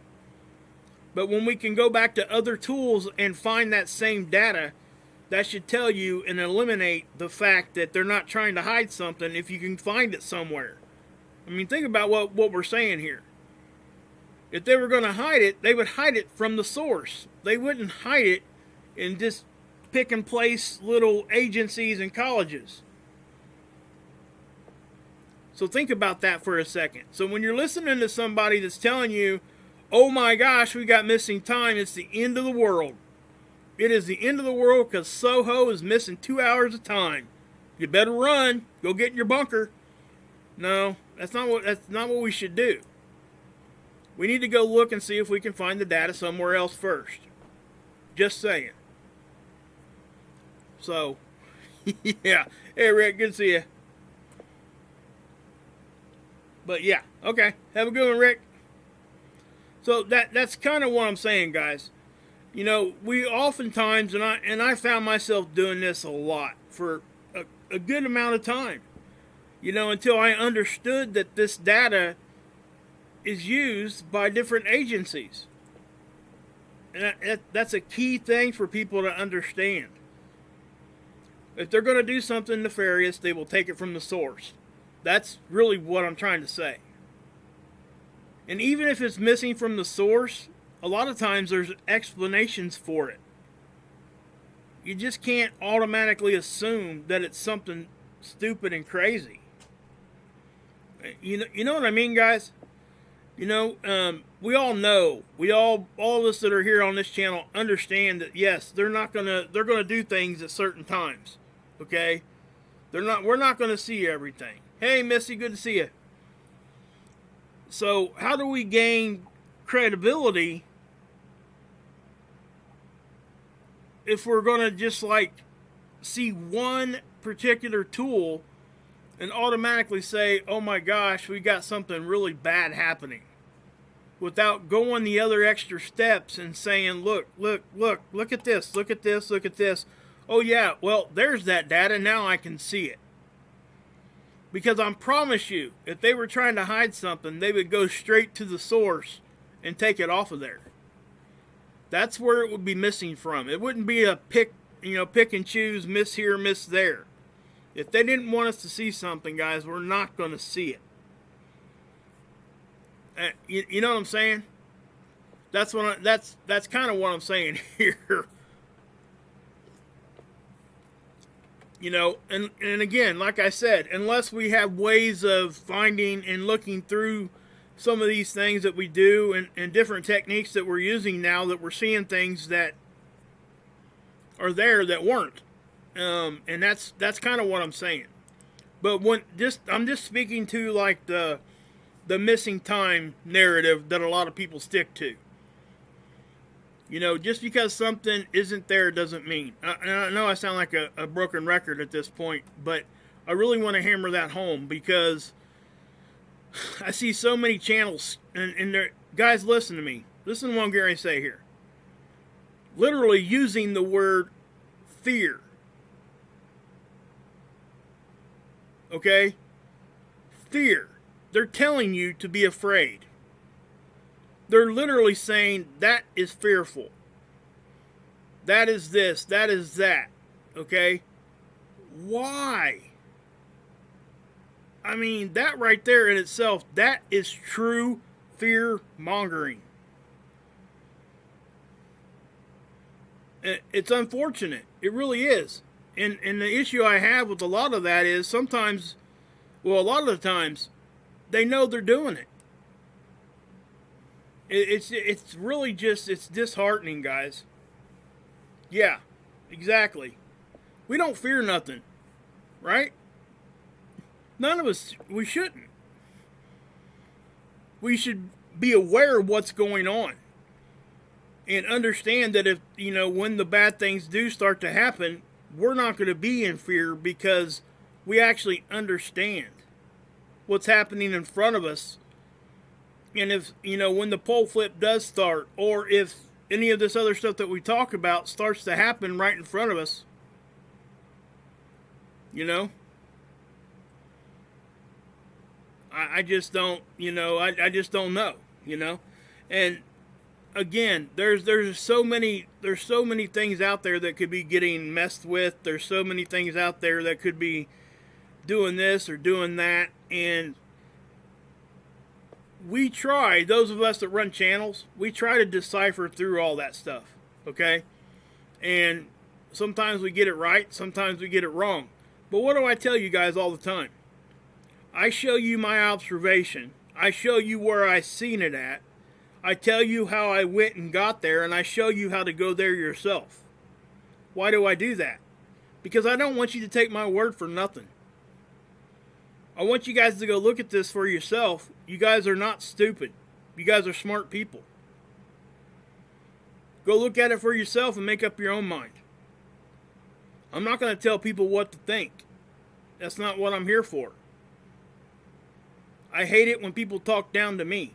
But when we can go back to other tools and find that same data, that should tell you and eliminate the fact that they're not trying to hide something if you can find it somewhere. I mean, think about what we're saying here. If they were going to hide it, they would hide it from the source. They wouldn't hide it in just pick and place little agencies and colleges. So think about that for a second. So when you're listening to somebody that's telling you, oh my gosh, we got missing time, it's the end of the world. It is the end of the world because Soho is missing 2 hours of time. You better run. Go get in your bunker. No, that's not what we should do. We need to go look and see if we can find the data somewhere else first. Just saying. So, yeah. Hey, Rick, good to see you. But yeah, okay. Have a good one, Rick. So that's kind of what I'm saying, guys. You know, we oftentimes, and I found myself doing this a lot for a good amount of time. You know, until I understood that this data is used by different agencies. And that's a key thing for people to understand. If they're going to do something nefarious, they will take it from the source. That's really what I'm trying to say. And even if it's missing from the source, a lot of times there's explanations for it. You just can't automatically assume that it's something stupid and crazy. You know what I mean, guys? You know, we all know, all of us that are here on this channel understand that yes, they're gonna do things at certain times. Okay? We're not gonna see everything. Hey, Missy, good to see you. So, how do we gain credibility if we're going to just like see one particular tool and automatically say, oh my gosh, we got something really bad happening, without going the other extra steps and saying, look at this, look at this, look at this. Oh yeah, well, there's that data, now I can see it. Because I promise you, if they were trying to hide something, they would go straight to the source and take it off of there. That's where it would be missing from. It wouldn't be a pick and choose, miss here, miss there. If they didn't want us to see something, guys, we're not going to see it. You know what I'm saying? That's kind of what I'm saying here. You know, and again, like I said, unless we have ways of finding and looking through some of these things that we do and different techniques that we're using now, that we're seeing things that are there that weren't. And that's kind of what I'm saying. But I'm just speaking to like the missing time narrative that a lot of people stick to. You know, just because something isn't there doesn't mean. I know I sound like a broken record at this point, but I really want to hammer that home because I see so many channels, and guys, listen to me. Listen to what I'm going to say here. Literally using the word fear. Okay? Fear. They're telling you to be afraid. They're literally saying that is fearful. That is this. That is that. Okay? Why? I mean, that right there in itself, that is true fear-mongering. It's unfortunate. It really is. And the issue I have with a lot of that is sometimes, well, a lot of the times, they know they're doing it. It's really just, it's disheartening, guys. Yeah, exactly. We don't fear nothing, right? None of us, we shouldn't. We should be aware of what's going on and understand that if, you know, when the bad things do start to happen, we're not going to be in fear because we actually understand what's happening in front of us. And if, you know, when the pole flip does start, or if any of this other stuff that we talk about starts to happen right in front of us, you know, I just don't, you know, I just don't know, you know. And again, there's so many things out there that could be getting messed with. There's so many things out there that could be doing this or doing that, and we try, those of us that run channels, we try to decipher through all that stuff, okay? And sometimes we get it right, sometimes we get it wrong. But what do I tell you guys all the time? I show you my observation. I show you where I seen it at. I tell you how I went and got there, and I show you how to go there yourself. Why do I do that? Because I don't want you to take my word for nothing. I want you guys to go look at this for yourself. You guys are not stupid. You guys are smart people. Go look at it for yourself and make up your own mind. I'm not going to tell people what to think. That's not what I'm here for. I hate it when people talk down to me.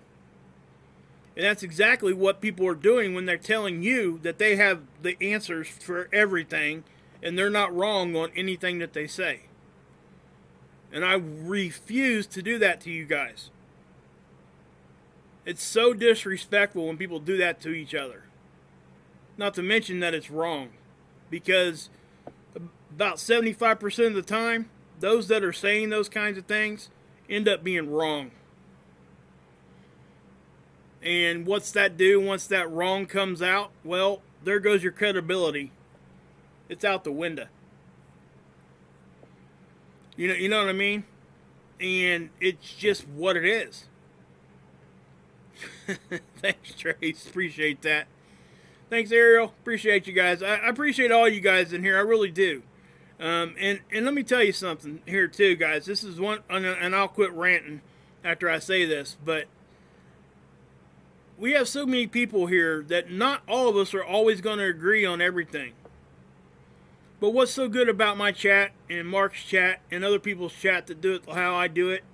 And that's exactly what people are doing when they're telling you that they have the answers for everything and they're not wrong on anything that they say. And I refuse to do that to you guys. It's so disrespectful when people do that to each other. Not to mention that it's wrong. Because about 75% of the time, those that are saying those kinds of things end up being wrong. And what's that do once that wrong comes out? Well, there goes your credibility. It's out the window. You know what I mean? And it's just what it is. Thanks, Trace. Appreciate that. Thanks, Ariel. Appreciate you guys. I appreciate all you guys in here. I really do. And let me tell you something here too, guys. This is one, and I'll quit ranting after I say this, but we have so many people here that not all of us are always going to agree on everything. But what's so good about my chat and Mark's chat and other people's chat that do it how I do it,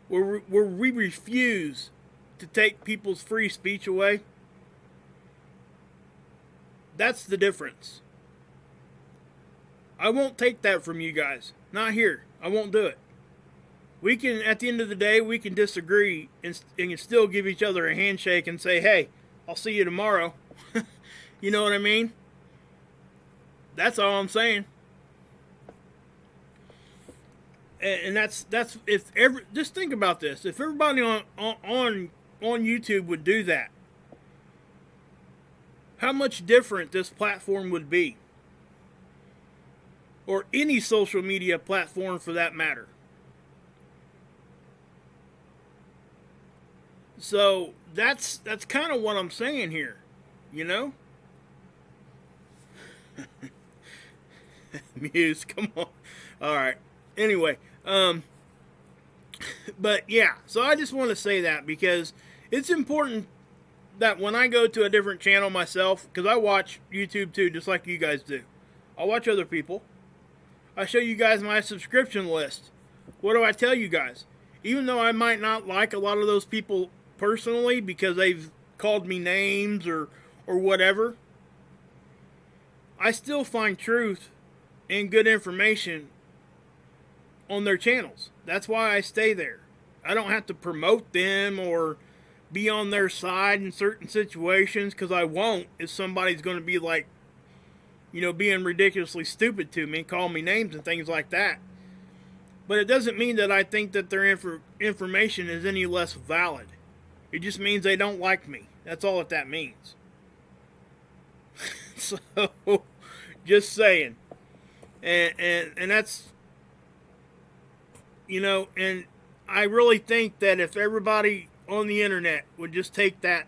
where we refuse to take people's free speech away, that's the difference. I won't take that from you guys. Not here. I won't do it. We can, at the end of the day, we can disagree and still give each other a handshake and say, hey, I'll see you tomorrow. You know what I mean? That's all I'm saying. And that's if every, just think about this. If everybody on YouTube would do that, how much different this platform would be. Or any social media platform for that matter. So that's kind of what I'm saying here, you know? Muse, come on. All right. Anyway, but yeah, so I just want to say that because it's important that when I go to a different channel myself, because I watch YouTube too, just like you guys do. I watch other people. I show you guys my subscription list. What do I tell you guys? Even though I might not like a lot of those people personally because they've called me names or whatever, I still find truth and good information on their channels. That's why I stay there. I don't have to promote them or be on their side in certain situations, because I won't if somebody's going to be like, you know, being ridiculously stupid to me, call me names and things like that. But it doesn't mean that I think that their information is any less valid. It just means they don't like me. That's all that means. So, just saying. And that's, you know, and I really think that if everybody on the internet would just take that,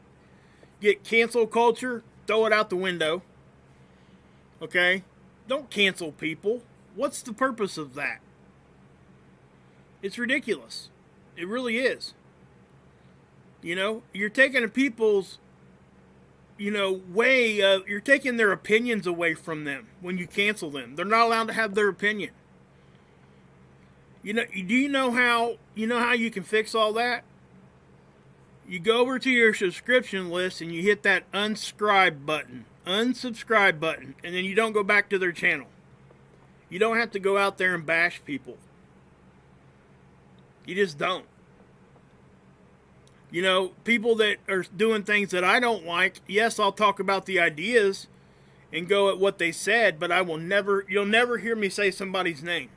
get cancel culture, throw it out the window. Okay? Don't cancel people. What's the purpose of that? It's ridiculous. It really is. You know, you're taking people's, you know, you're taking their opinions away from them when you cancel them. They're not allowed to have their opinion. You know, do you know how you can fix all that? You go over to your subscription list and you hit that unsubscribe button, and then you don't go back to their channel. You don't have to go out there and bash people. You just don't. You know, people that are doing things that I don't like, yes, I'll talk about the ideas and go at what they said, but you'll never hear me say somebody's name.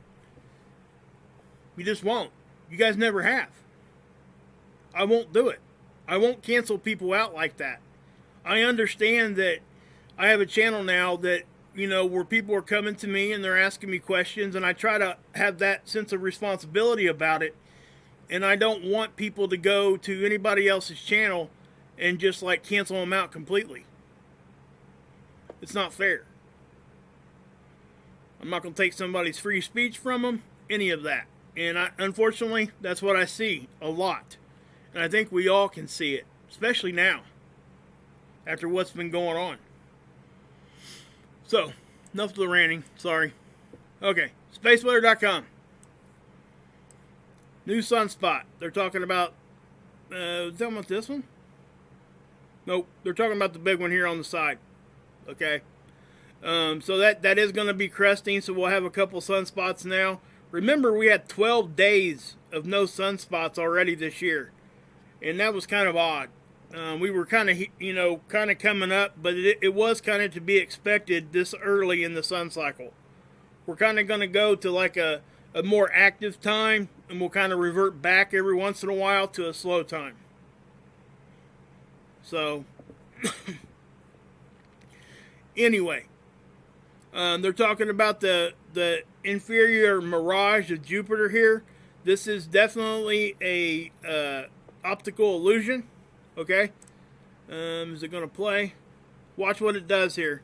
You just won't. You guys never have. I won't do it. I won't cancel people out like that. I understand that I have a channel now that, you know, where people are coming to me and they're asking me questions, and I try to have that sense of responsibility about it And I don't want people to go to anybody else's channel and just like cancel them out completely. It's not fair. I'm not going to take somebody's free speech from them, any of that. And unfortunately, that's what I see a lot. And I think we all can see it, especially now, after what's been going on. So, enough of the ranting, sorry. Okay, spaceweather.com. New sunspot. They're talking about, this one? Nope, they're talking about the big one here on the side. Okay. So that is going to be cresting, so we'll have a couple sunspots now. Remember, we had 12 days of no sunspots already this year, and that was kind of odd. We were kind of coming up, but it was kind of to be expected this early in the sun cycle. We're kind of going to go to like a more active time, and we'll kind of revert back every once in a while to a slow time. So, anyway, they're talking about the inferior mirage of Jupiter here. This is definitely a optical illusion. Okay, is it going to play? Watch what it does here.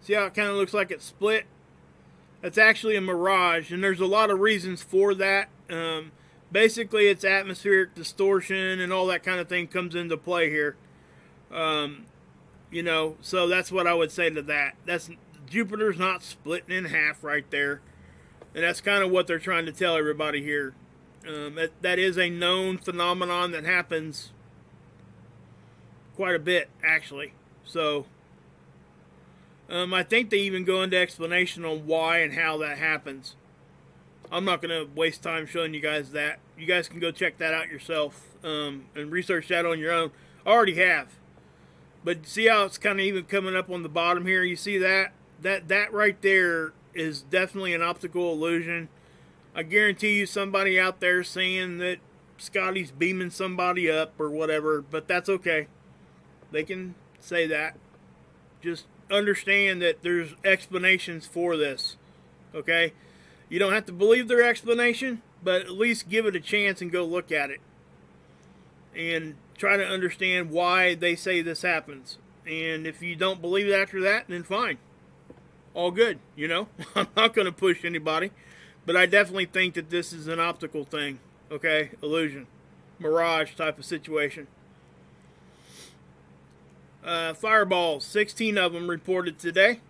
See how it kind of looks like it's split? That's actually a mirage, and there's a lot of reasons for that. Basically, it's atmospheric distortion and all that kind of thing comes into play here. So that's what I would say to that. Jupiter's not splitting in half right there. And that's kind of what they're trying to tell everybody here. That is a known phenomenon that happens quite a bit, actually. So, I think they even go into explanation on why and how that happens. I'm not going to waste time showing you guys that. You guys can go check that out yourself and research that on your own. I already have. But see how it's kind of even coming up on the bottom here? You see that? That right there is definitely an optical illusion. I guarantee you somebody out there saying that Scotty's beaming somebody up or whatever, but that's okay. They can say that. Just understand that there's explanations for this. Okay? You don't have to believe their explanation, but at least give it a chance and go look at it. And try to understand why they say this happens. And if you don't believe it after that, then fine. All good, you know. I'm not going to push anybody. But I definitely think that this is an optical thing. Okay? Illusion. Mirage type of situation. Fireballs. 16 of them reported today.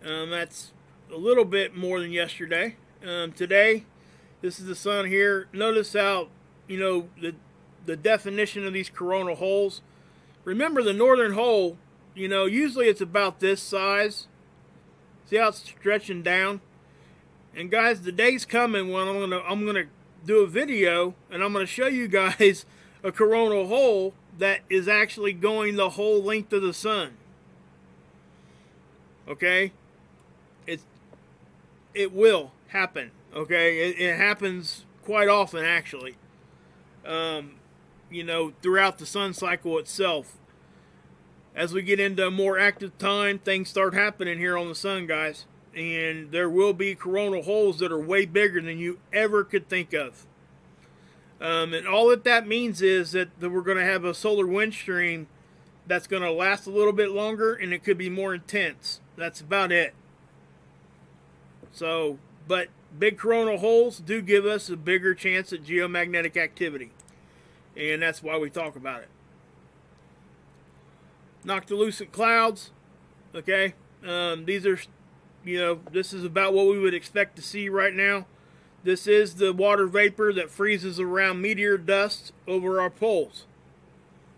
That's a little bit more than yesterday. Today, this is the sun here. Notice how, the definition of these coronal holes. Remember the northern hole, usually it's about this size. See how it's stretching down? And guys, the day's coming when I'm gonna do a video and I'm gonna show you guys a coronal hole that is actually going the whole length of the sun. Okay? It will happen. Okay? It happens quite often actually. Throughout the sun cycle itself. As we get into a more active time, things start happening here on the sun, guys. And there will be coronal holes that are way bigger than you ever could think of. And all that means is that we're going to have a solar wind stream that's going to last a little bit longer, and it could be more intense. That's about it. So, but big coronal holes do give us a bigger chance at geomagnetic activity. And that's why we talk about it. Noctilucent clouds. Okay. These are, this is about what we would expect to see right now. This is the water vapor that freezes around meteor dust over our poles.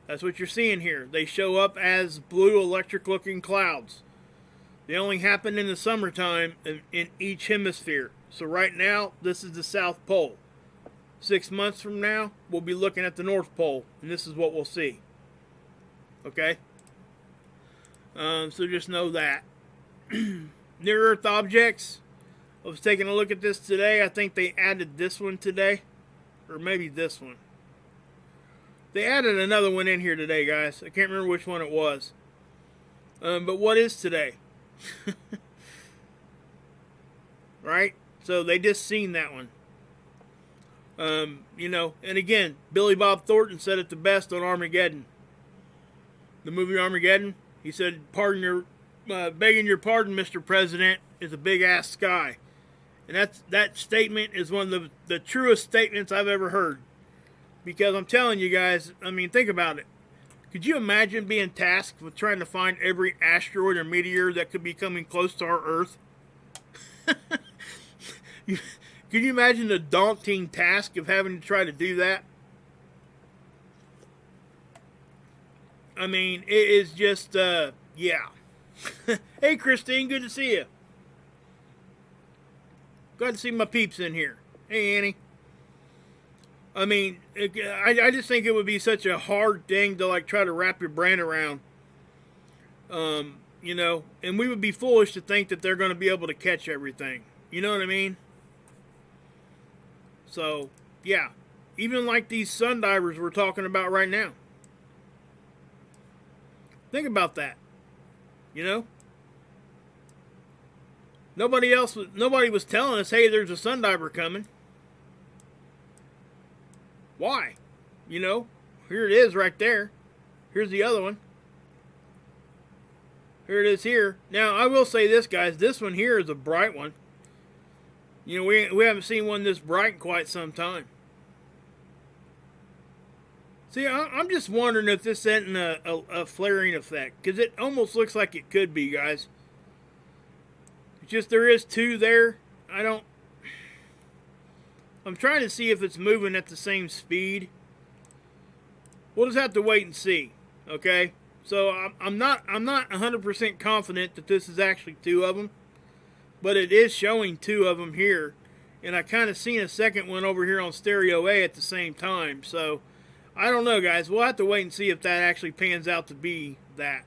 That's what you're seeing here. They show up as blue electric looking clouds. They only happen in the summertime in each hemisphere. So right now, this is the South Pole. 6 months from now, we'll be looking at the North Pole, and this is what we'll see. Okay? So just know that. Near Earth objects. I was taking a look at this today. I think they added this one today. Or maybe this one. They added another one in here today, guys. I can't remember which one it was. But what is today? Right? So they just seen that one. You know, and again, Billy Bob Thornton said it the best on Armageddon. The movie Armageddon. He said, "Pardon your, begging your pardon, Mr. President, is a big ass sky." And that statement is one of the truest statements I've ever heard. Because I'm telling you guys, I mean, think about it. Could you imagine being tasked with trying to find every asteroid or meteor that could be coming close to our Earth? Can you imagine the daunting task of having to try to do that? I mean, it is just, yeah. Hey, Christine, good to see you. Glad to see my peeps in here. Hey, Annie. I mean, I just think it would be such a hard thing to, like, try to wrap your brain around. You know, and we would be foolish to think that they're going to be able to catch everything. You know what I mean? So, yeah. Even like these Sundivers we're talking about right now. Think about that. You know? Nobody was telling us, hey, there's a Sundiver coming. Why? You know? Here it is right there. Here's the other one. Here it is here. Now, I will say this, guys. This one here is a bright one. You know, we haven't seen one this bright in quite some time. See, I'm just wondering if this isn't a flaring effect. Because it almost looks like it could be, guys. It's just there is two there. I'm trying to see if it's moving at the same speed. We'll just have to wait and see. Okay? So I'm not 100% confident that this is actually two of them. But it is showing two of them here. And I kind of seen a second one over here on Stereo A at the same time. So, I don't know, guys. We'll have to wait and see if that actually pans out to be that.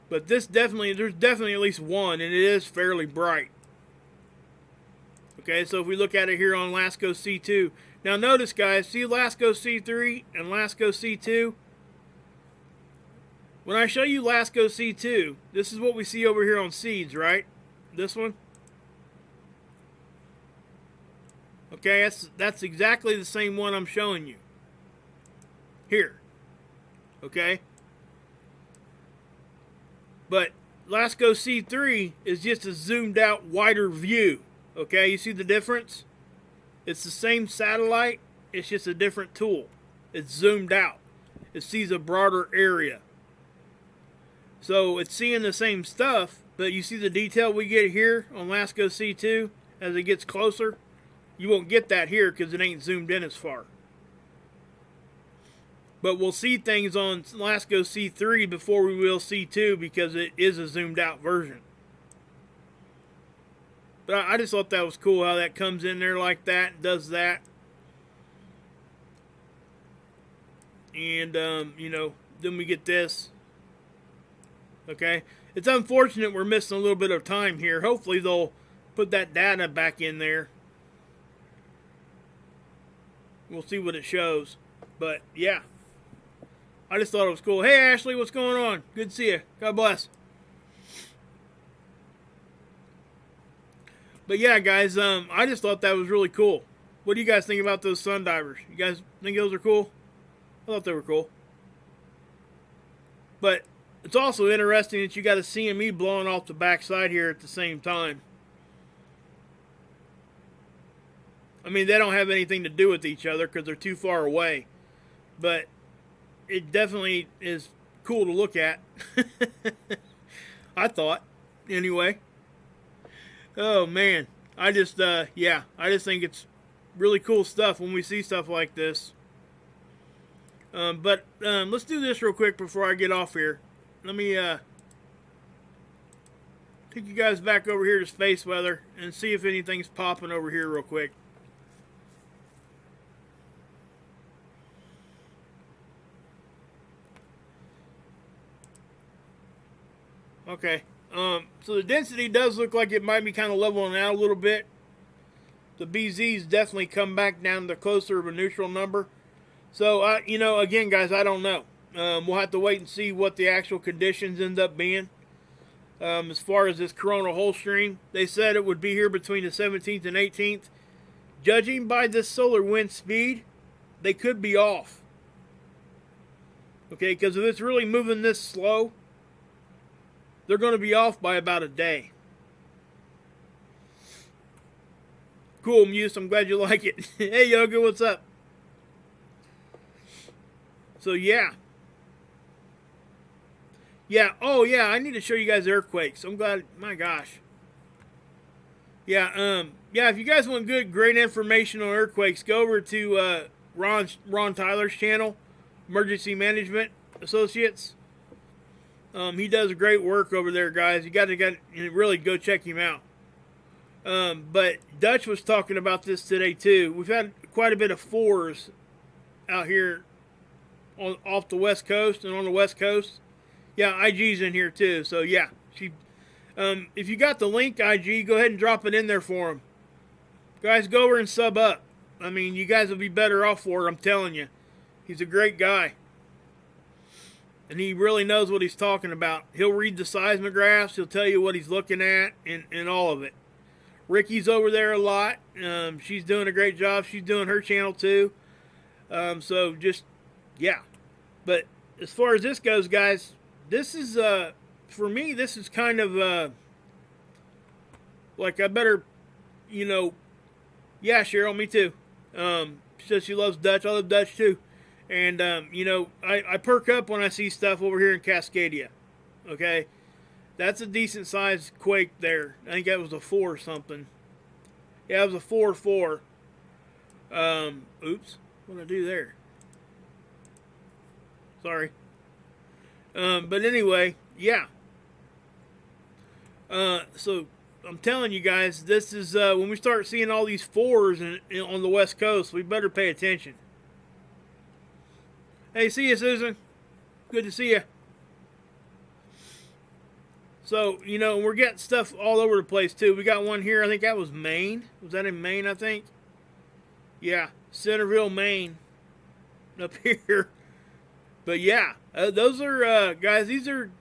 But there's definitely at least one, and it is fairly bright. Okay, so if we look at it here on LASCO C2. Now notice, guys, see LASCO C3 and LASCO C2? When I show you LASCO C2, this is what we see over here on Seeds, right? This one? Okay, that's exactly the same one I'm showing you. Here. Okay? But LASCO C3 is just a zoomed out, wider view. Okay, you see the difference? It's the same satellite, it's just a different tool. It's zoomed out. It sees a broader area. So it's seeing the same stuff, but you see the detail we get here on LASCO C2 as it gets closer? You won't get that here because it ain't zoomed in as far. But we'll see things on LASCO C3 before we will C2 because it is a zoomed out version. But I just thought that was cool how that comes in there like that and does that. And, you know, then we get this. Okay. It's unfortunate we're missing a little bit of time here. Hopefully they'll put that data back in there. We'll see what it shows. But, yeah. I just thought it was cool. Hey, Ashley, what's going on? Good to see you. God bless. But, yeah, guys, I just thought that was really cool. What do you guys think about those Sundivers? You guys think those are cool? I thought they were cool. But it's also interesting that you got a CME blowing off the backside here at the same time. I mean, they don't have anything to do with each other because they're too far away. But it definitely is cool to look at. I thought. Anyway. Oh, man. I just think it's really cool stuff when we see stuff like this. But let's do this real quick before I get off here. Let me take you guys back over here to space weather and see if anything's popping over here real quick. Okay. So the density does look like it might be kind of leveling out a little bit. The BZ's definitely come back down to closer of a neutral number. So, you know, again, guys, I don't know. We'll have to wait and see what the actual conditions end up being. As far as this coronal hole stream, they said it would be here between the 17th and 18th. Judging by this solar wind speed, they could be off. Okay, because if it's really moving this slow, they're going to be off by about a day. Cool, Muse. I'm glad you like it. Hey, Yoga, what's up? So, yeah. Yeah, oh, yeah, I need to show you guys earthquakes. I'm glad, my gosh. Yeah, yeah, if you guys want good, great information on earthquakes, go over to Ron Tyler's channel, Emergency Management Associates. He does great work over there, guys. You got to really go check him out. But Dutch was talking about this today too. We've had quite a bit of fours out here off the west coast and on the west coast. Yeah, IG's in here too. So yeah, if you got the link, IG, go ahead and drop it in there for him. Guys, go over and sub up. I mean, you guys will be better off for it, I'm telling you. He's a great guy. And he really knows what he's talking about. He'll read the seismographs. He'll tell you what he's looking at and all of it. Ricky's over there a lot. She's doing a great job. She's doing her channel too. So just, yeah. But as far as this goes, guys, this is, for me, this is kind of, like I better, you know, yeah, Cheryl, me too. She says she loves Dutch. I love Dutch too. And, you know, I perk up when I see stuff over here in Cascadia. Okay? That's a decent sized quake there. I think that was a 4 or something. Yeah, it was a 4-4. Oops. What did I do there? Sorry. But anyway, yeah. So I'm telling you guys, this is when we start seeing all these 4s on the west coast, we better pay attention. Hey, see you, Susan. Good to see you. So, you know, we're getting stuff all over the place, too. We got one here. I think that was Maine. Was that in Maine, I think? Yeah, Centerville, Maine. Up here. But, yeah, those are, guys, these are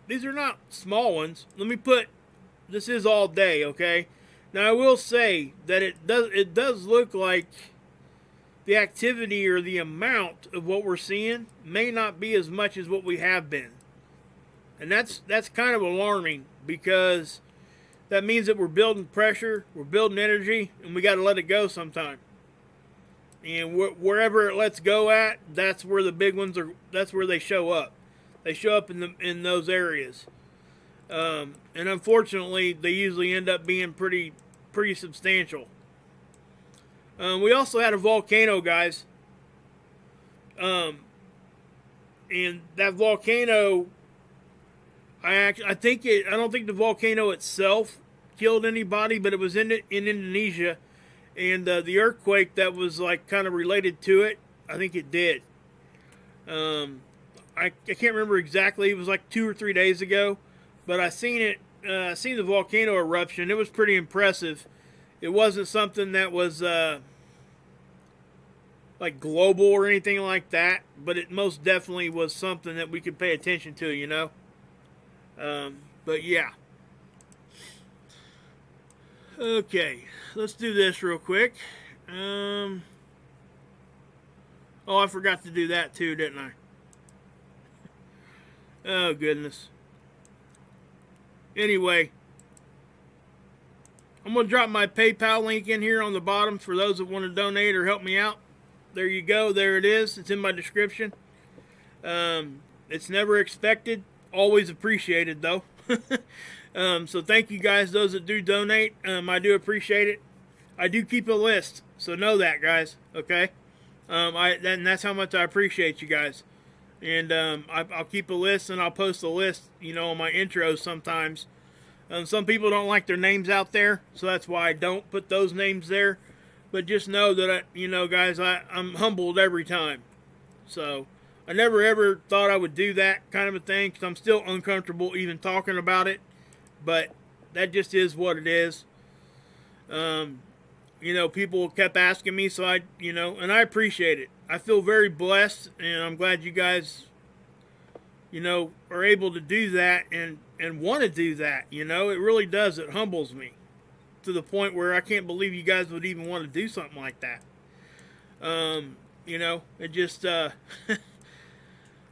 not small ones. Let me put, this is all day, okay? Now, I will say that it does look like the activity or the amount of what we're seeing may not be as much as what we have been. And that's kind of alarming, because that means that we're building pressure, we're building energy, and we got to let it go sometime. And wherever it lets go at, that's where the big ones are. That's where they show up. They show up in those areas. And unfortunately, they usually end up being pretty substantial. We also had a volcano, guys. And that volcano, I don't think the volcano itself killed anybody, but it was in Indonesia, and the earthquake that was like kind of related to it, I think it did. I can't remember exactly. It was like 2 or 3 days ago, but I seen it. Seen the volcano eruption. It was pretty impressive. It wasn't something that was like global or anything like that, but it most definitely was something that we could pay attention to, you know. But yeah. Okay, let's do this real quick. Oh, I forgot to do that too, didn't I? Oh, goodness. Anyway, I'm going to drop my PayPal link in here on the bottom for those that want to donate or help me out. There you go. There it is. It's in my description. It's never expected. Always appreciated, though. So thank you guys, those that do donate. I do appreciate it. I do keep a list, so know that, guys. Okay? And that's how much I appreciate you guys. And I'll keep a list, and I'll post a list, you know, on my intros sometimes. Some people don't like their names out there, so that's why I don't put those names there. But just know that, you know, guys, I'm humbled every time. So I never ever thought I would do that kind of a thing, because I'm still uncomfortable even talking about it. But that just is what it is. You know, people kept asking me, so and I appreciate it. I feel very blessed, and I'm glad you guys, you know, are able to do that and want to do that. You know, it really does. It humbles me to the point where I can't believe you guys would even want to do something like that. You know, it just, I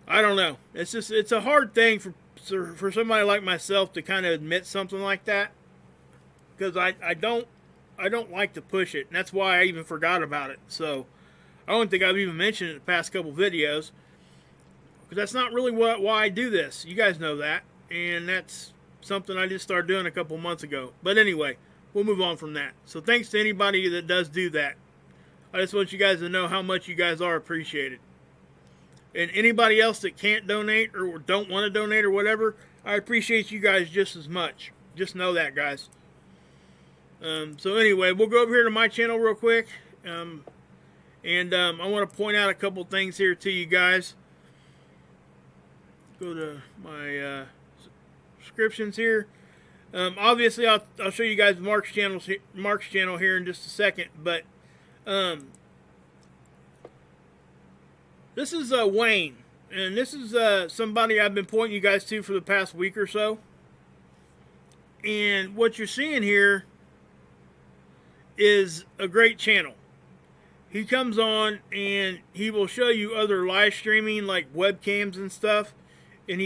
don't know. It's just, it's a hard thing for somebody like myself to kind of admit something like that, because I don't like to push it, and that's why I even forgot about it. So I don't think I've even mentioned it in the past couple videos, because that's not really why I do this. You guys know that, and that's something I just started doing a couple months ago. But anyway, we'll move on from that. So thanks to anybody that does do that. I just want you guys to know how much you guys are appreciated. And anybody else that can't donate or don't want to donate or whatever, I appreciate you guys just as much. Just know that, guys. So anyway, we'll go over here to my channel real quick. I want to point out a couple things here to you guys. Go to my subscriptions here. Obviously, I'll show you guys Mark's channel here in just a second. But this is Wayne, and this is somebody I've been pointing you guys to for the past week or so. And what you're seeing here is a great channel. He comes on and he will show you other live streaming like webcams and stuff. And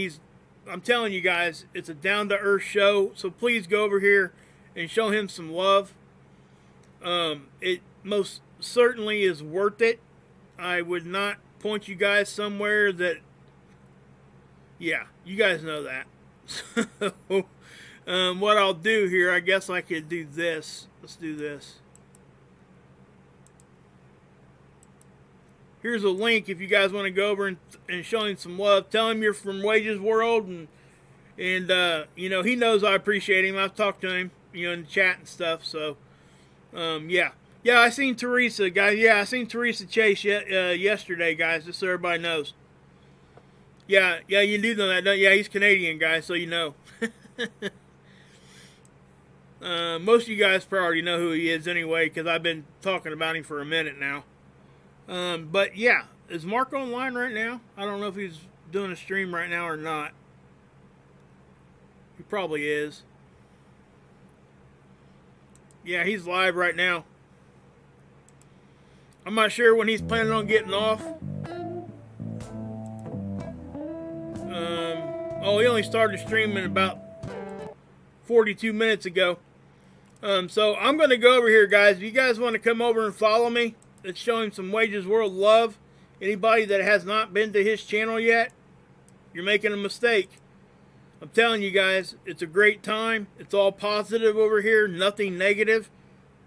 I'm telling you guys, it's a down-to-earth show. So please go over here and show him some love. It most certainly is worth it. I would not point you guys somewhere that, yeah, you guys know that. So, what I'll do here, I guess I could do this. Let's do this. Here's a link if you guys want to go over and show him some love. Tell him you're from Wages World, and you know, he knows I appreciate him. I've talked to him, you know, in the chat and stuff. So, yeah. Yeah, I seen Teresa, guys. Yeah, I seen Teresa Chase yesterday, guys, just so everybody knows. Yeah, you do know that, don't you? Yeah, he's Canadian, guys, so you know. Most of you guys probably already know who he is anyway, because I've been talking about him for a minute now. But yeah, is Mark online right now? I don't know if he's doing a stream right now or not. He probably is. Yeah, he's live right now. I'm not sure when he's planning on getting off. Oh, he only started streaming about 42 minutes ago. So I'm going to go over here, guys. If you guys want to come over and follow me, let's show him some Wages World love. Anybody that has not been to his channel yet, you're making a mistake. I'm telling you guys, it's a great time. It's all positive over here, nothing negative.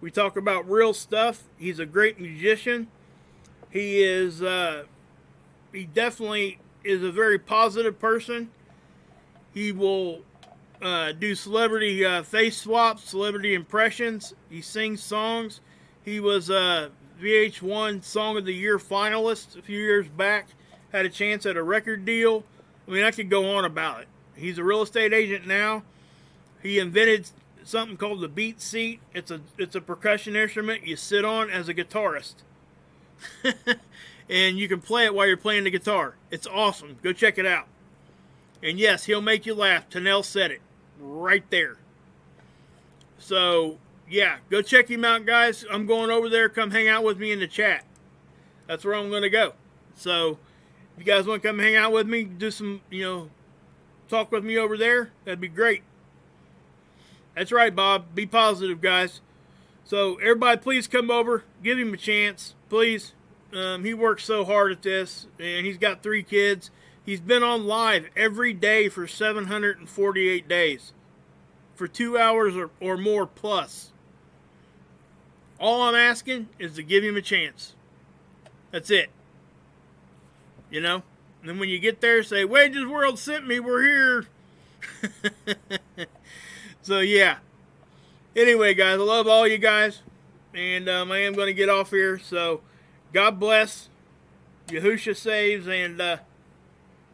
We talk about real stuff. He's a great musician. He is, he definitely is a very positive person. He will do celebrity face swaps, celebrity impressions. He sings songs. He was VH1 Song of the Year finalist a few years back. Had a chance at a record deal. I mean, I could go on about it. He's a real estate agent now. He invented something called the beat seat. It's a percussion instrument you sit on as a guitarist. And you can play it while you're playing the guitar. It's awesome. Go check it out. And yes, he'll make you laugh. Tanel said it right there. So, yeah, go check him out, guys. I'm going over there. Come hang out with me in the chat. That's where I'm going to go. So, if you guys want to come hang out with me, do some, you know, talk with me over there, that'd be great. That's right, Bob. Be positive, guys. So, everybody, please come over. Give him a chance, please. He works so hard at this, and he's got 3 kids. He's been on live every day for 748 days. For 2 hours or more plus. All I'm asking is to give him a chance. That's it. You know? And then when you get there, say, Wages World sent me, we're here. So, yeah. Anyway, guys, I love all you guys. And I am going to get off here. So, God bless. Yahusha saves. And